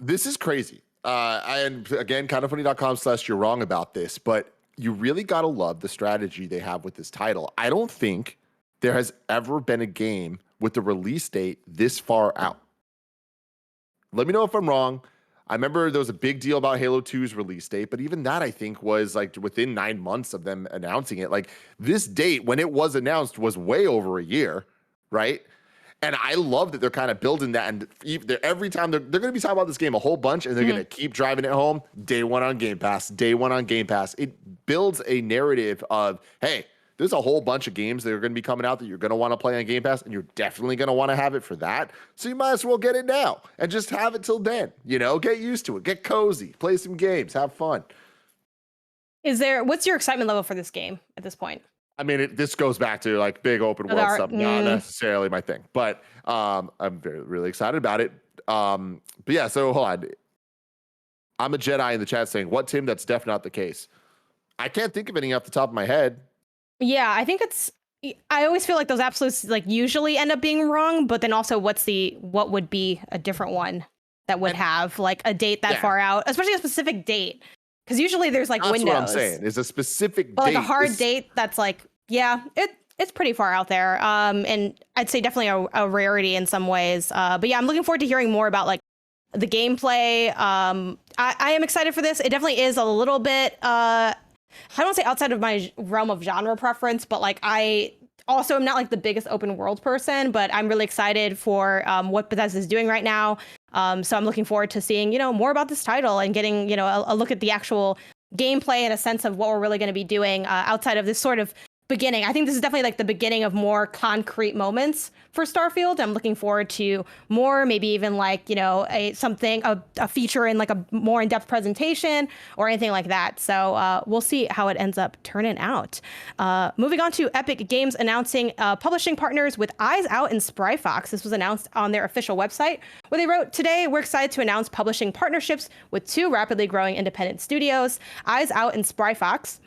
This is crazy. And again, kindafunny.com/you're wrong about this, but you really got to love the strategy they have with this title. I don't think there has ever been a game with the release date this far out. Let me know if I'm wrong. I remember there was a big deal about Halo 2's release date, but even that I think was like within 9 months of them announcing it. Like this date, when it was announced, was way over a year, right? And I love that they're kind of building that. And every time they're going to be talking about this game a whole bunch, and they're going to keep driving it home. Day one on Game Pass. Day one on Game Pass. It builds a narrative of, hey, there's a whole bunch of games that are going to be coming out that you're going to want to play on Game Pass, and you're definitely going to want to have it for that. So you might as well get it now and just have it till then. Get used to it. Get cozy. Play some games. Have fun. What's your excitement level for this game at this point? I mean, this goes back to like big open world stuff, not necessarily my thing, but I'm really excited about it. But yeah, so hold on. I'm a Jedi in the chat saying, what, Tim? That's definitely not the case. I can't think of any off the top of my head. Yeah, I think I always feel like those absolutes like usually end up being wrong, but then also what would be a different one that would have like a date that far out, especially a specific date. Because usually there's like windows. That's what I'm saying. Is a specific but date. Like a hard date that's like, it's pretty far out there. And I'd say definitely a rarity in some ways. But yeah, I'm looking forward to hearing more about like the gameplay. I am excited for this. It definitely is a little bit, I don't want to say outside of my realm of genre preference, but like I also am not like the biggest open world person, but I'm really excited for what Bethesda is doing right now. So I'm looking forward to seeing, more about this title and getting, a look at the actual gameplay and a sense of what we're really going to be doing outside of this sort of beginning. I think this is definitely like the beginning of more concrete moments for Starfield. I'm looking forward to more, maybe even like, a feature in like a more in-depth presentation or anything like that. So we'll see how it ends up turning out. Moving on to Epic Games announcing publishing partners with Eyes Out and Spry Fox. This was announced on their official website, where they wrote, "Today, we're excited to announce publishing partnerships with two rapidly growing independent studios, Eyes Out and Spry Fox.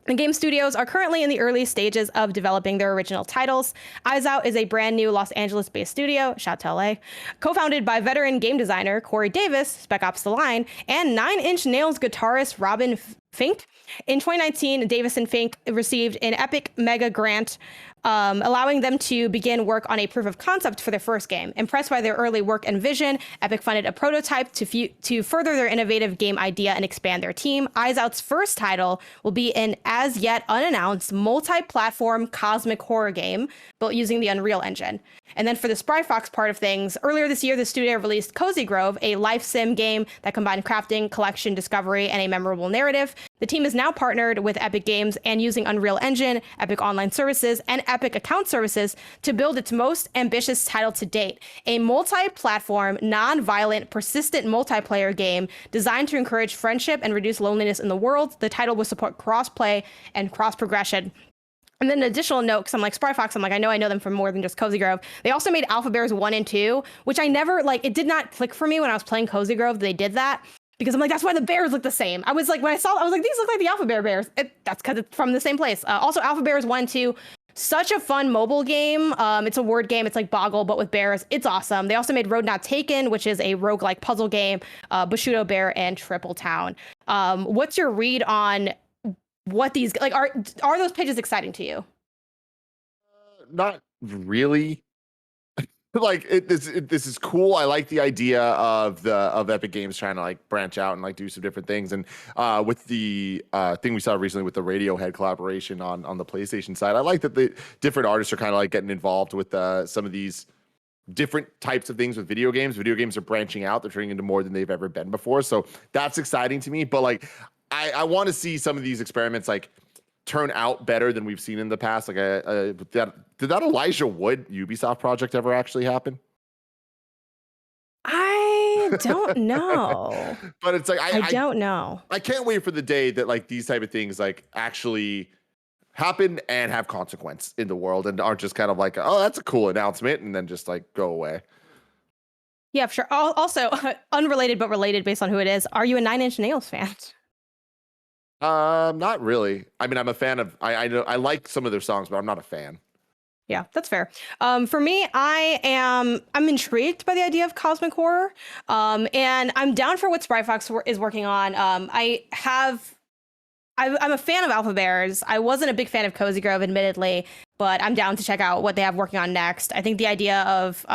The game studios are currently in the early stages of developing their original titles. Eyes Out is a brand new Los Angeles-based studio, shout to LA, co-founded by veteran game designer Corey Davis, Spec Ops: The Line, and Nine Inch Nails guitarist Robin Fink. In 2019, Davis and Fink received an Epic Mega Grant, allowing them to begin work on a proof of concept for their first game. Impressed by their early work and vision, Epic funded a prototype to further their innovative game idea and expand their team. Eyes Out's first title will be an as yet unannounced multi-platform cosmic horror game built using the Unreal Engine. And then for the Spry Fox part of things, earlier this year, the studio released Cozy Grove, a life sim game that combined crafting, collection, discovery, and a memorable narrative. The team is now partnered with Epic Games and using Unreal Engine, Epic Online Services, and Epic Account Services to build its most ambitious title to date, a multi-platform, non-violent, persistent multiplayer game designed to encourage friendship and reduce loneliness in the world. The title will support cross-play and cross-progression. And then an additional note, because I'm like, Spry Fox, I know them from more than just Cozy Grove. They also made Alpha Bears 1 and 2, which I never, it did not click for me when I was playing Cozy Grove. They did that. Because I'm like, that's why the bears look the same. I was like, when I saw, I was like, these look like the Alpha Bear bears. That's because it's from the same place. Also, Alpha Bears 1 and 2, such a fun mobile game. It's a word game. It's like Boggle, but with bears. It's awesome. They also made Road Not Taken, which is a roguelike puzzle game, Bushido Bear, and Triple Town. What's your read on what these, like, are those pages exciting to you? Not really. This is cool. I like the idea of Epic Games trying to like branch out and like do some different things. And with the thing we saw recently with the Radiohead collaboration on the PlayStation side, I like that the different artists are kind of like getting involved with some of these different types of things with video games. Video games are branching out; they're turning into more than they've ever been before. So that's exciting to me. But like, I want to see some of these experiments like turn out better than we've seen in the past. Like, did that Elijah Wood Ubisoft project ever actually happen? I don't know. But it's like I don't know. I can't wait for the day that like these type of things like actually happen and have consequence in the world and aren't just kind of like, oh, that's a cool announcement, and then just like go away. Yeah, for sure. Also, unrelated but related based on who it is. Are you a Nine Inch Nails fan? Not really. I mean, I'm a fan of. I know I like some of their songs, but I'm not a fan. Yeah, that's fair. For me, I'm intrigued by the idea of cosmic horror, and I'm down for what Spry Fox is working on. I'm a fan of Alpha Bears. I wasn't a big fan of Cozy Grove, admittedly, but I'm down to check out what they have working on next. I think the idea of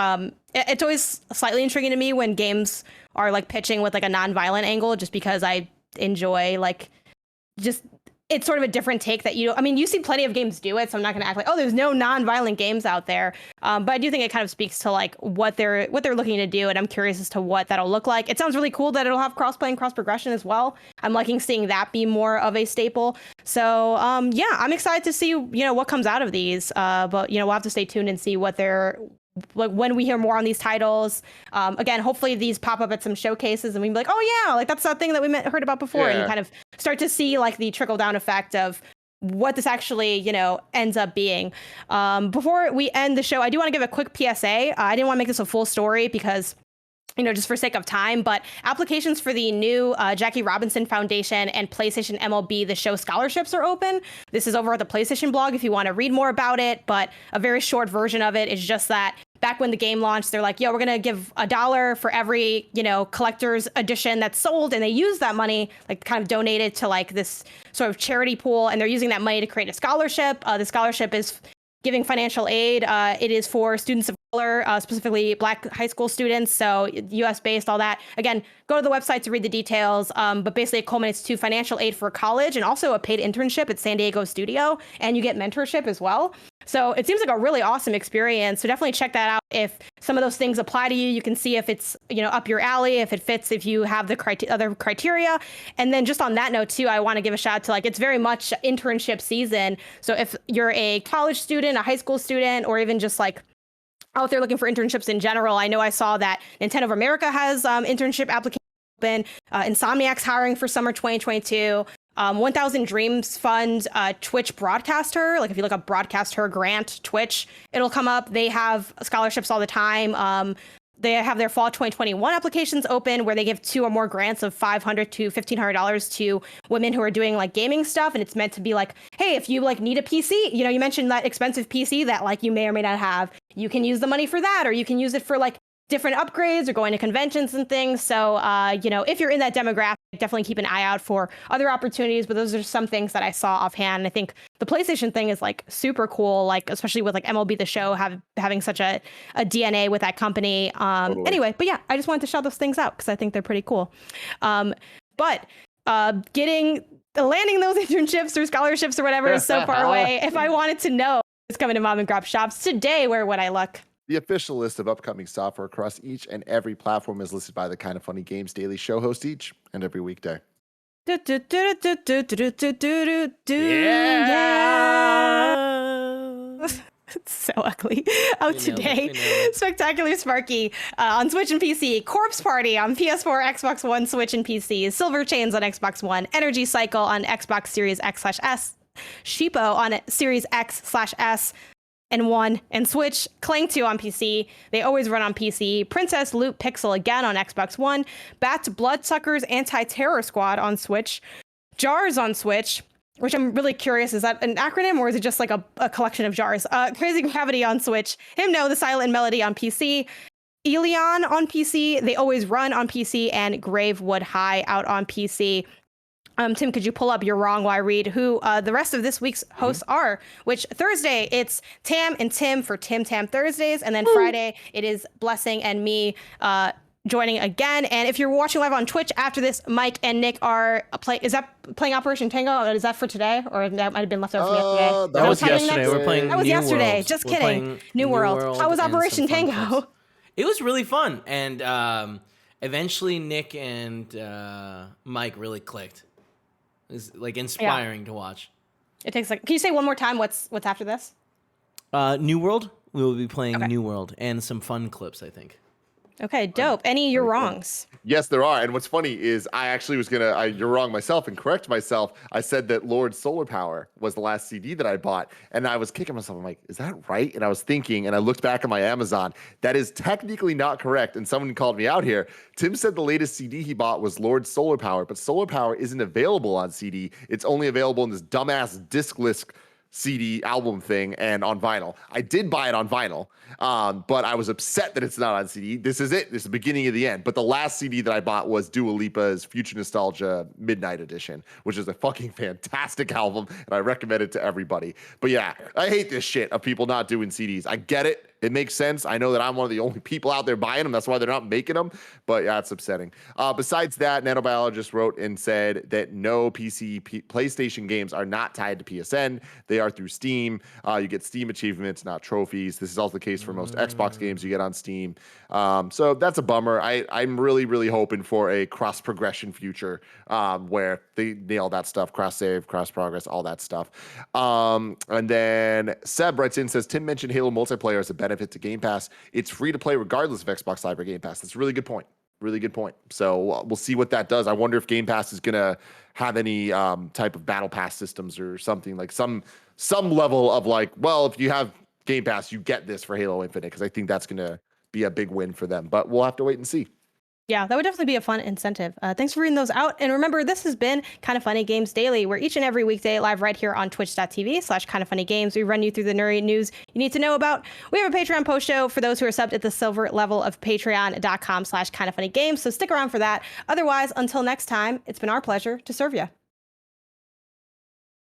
it's always slightly intriguing to me when games are like pitching with like a non-violent angle, just because I enjoy like just it's sort of a different take that you see plenty of games do it, so I'm not going to act like, oh, there's no non-violent games out there. But I do think it kind of speaks to like what they're looking to do, and I'm curious as to what that'll look like. It sounds really cool that it'll have cross-play and cross-progression as well. I'm liking seeing that be more of a staple. So yeah, I'm excited to see what comes out of these. But we'll have to stay tuned and see what they're like when we hear more on these titles. Again, hopefully these pop up at some showcases and we can be like, oh yeah, like that's that thing that we heard about before, and you kind of start to see like the trickle down effect of what this actually, ends up being. Before we end the show, I do want to give a quick PSA. I didn't want to make this a full story because just for sake of time, but applications for the new Jackie Robinson Foundation and PlayStation MLB The Show scholarships are open. This is over at the PlayStation blog if you want to read more about it, but a very short version of it is just that back when the game launched, they're like, we're going to give $1 for every, collector's edition that's sold. And they use that money, like kind of donated to like this sort of charity pool. And they're using that money to create a scholarship. The scholarship is giving financial aid. It is for students of color, specifically Black high school students. So US based, all that. Again, go to the website to read the details. But basically it culminates to financial aid for college and also a paid internship at San Diego studio. And you get mentorship as well. So it seems like a really awesome experience. So definitely check that out. If some of those things apply to you, you can see if it's, up your alley, if it fits, if you have the other criteria. And then just on that note too, I want to give a shout out to it's very much internship season. So if you're a college student, a high school student, or even just like out there looking for internships in general, I know I saw that Nintendo of America has internship applications open. Insomniac's hiring for summer 2022. 1000 Dreams Fund Twitch broadcaster. Like if you look up broadcaster grant Twitch, it'll come up. They have scholarships all the time. They have their fall 2021 applications open where they give 2 or more grants of $500 to $1,500 to women who are doing like gaming stuff. And it's meant to be like, hey, if you like need a PC, you mentioned that expensive PC that like you may or may not have, you can use the money for that, or you can use it for like different upgrades or going to conventions and things. So, if you're in that demographic, definitely keep an eye out for other opportunities. But those are some things that I saw offhand. I think the PlayStation thing is like super cool, like especially with like MLB The Show having such a DNA with that company. Totally. Anyway, but yeah, I just wanted to shout those things out because I think they're pretty cool. But landing those internships or scholarships or whatever is so far away. If I wanted to know what's coming to mom and grab shops today, where would I look? The official list of upcoming software across each and every platform is listed by the Kind of Funny Games Daily show host each and every weekday. Yeah. It's so ugly. Today, Spectacular Sparky on Switch and PC, Corpse Party on PS4, Xbox One, Switch, and PC, Silver Chains on Xbox One, Energy Cycle on Xbox Series X/S, Sheepo on Series X/S, and 1 and Switch, Clang 2 on PC. They always run on PC. Princess Loot Pixel again on Xbox One. Bats Bloodsuckers Anti-Terror Squad on Switch. Jars on Switch, which I'm really curious, is that an acronym or is it just like a collection of jars? Crazy Gravity on Switch. Hymno, The Silent Melody on PC. Elion on PC. They always run on PC. And Gravewood High out on PC. Tim, could you pull up You're Wrong while I read who the rest of this week's hosts are? Which Thursday, it's Tam and Tim for Tim Tam Thursdays. And then Friday, it is Blessing and me joining again. And if you're watching live on Twitch after this, Mike and Nick are playing Operation Tango? Is that for today? Or that might have been left over from yesterday? That was yesterday. We're playing That was New yesterday. World. Just We're kidding. New World. How was Operation Tango? It was really fun. And eventually Nick and Mike really clicked. It's like inspiring to watch. It takes can you say one more time what's after this? New World. We will be playing New World and some fun clips, I think. Okay, dope. Any You're Wrongs? Yes, there are. And what's funny is I actually was you're wrong myself and correct myself. I said that Lord Solar Power was the last CD that I bought. And I was kicking myself. I'm like, is that right? And I was thinking, and I looked back at my Amazon. That is technically not correct. And someone called me out here. Tim said the latest CD he bought was Lord Solar Power, but Solar Power isn't available on CD. It's only available in this dumbass discless CD album thing and on vinyl. I did buy it on vinyl, but I was upset that it's not on CD. This is it. This is the beginning of the end. But the last CD that I bought was Dua Lipa's Future Nostalgia Midnight Edition, which is a fucking fantastic album, and I recommend it to everybody. But yeah, I hate this shit of people not doing CDs. I get it. It makes sense. I know that I'm one of the only people out there buying them. That's why they're not making them. But yeah, it's upsetting. Besides that, Nanobiologist wrote and said that no PlayStation games are not tied to PSN. They are through Steam. You get Steam achievements, not trophies. This is also the case for most Xbox games you get on Steam. So that's a bummer. I'm really, really hoping for a cross progression future where they nail that stuff, cross save, cross progress, all that stuff. And then Seb writes in, says, Tim mentioned Halo multiplayer as a benefit to Game Pass. It's free to play regardless of Xbox Live or Game Pass. That's a really good point. Really good point. So we'll see what that does. I wonder if Game Pass is going to have any type of battle pass systems or something, like some level of like, well, if you have Game Pass, you get this for Halo Infinite, because I think that's going to be a big win for them. But we'll have to wait and see. Yeah, that would definitely be a fun incentive. Thanks for reading those out. And remember, this has been Kind of Funny Games Daily. We're each and every weekday live right here on twitch.tv/kindoffunnygames. We run you through the nerdy news you need to know about. We have a Patreon post show for those who are subbed at the silver level of patreon.com/kindoffunnygames. So stick around for that. Otherwise, until next time, it's been our pleasure to serve you.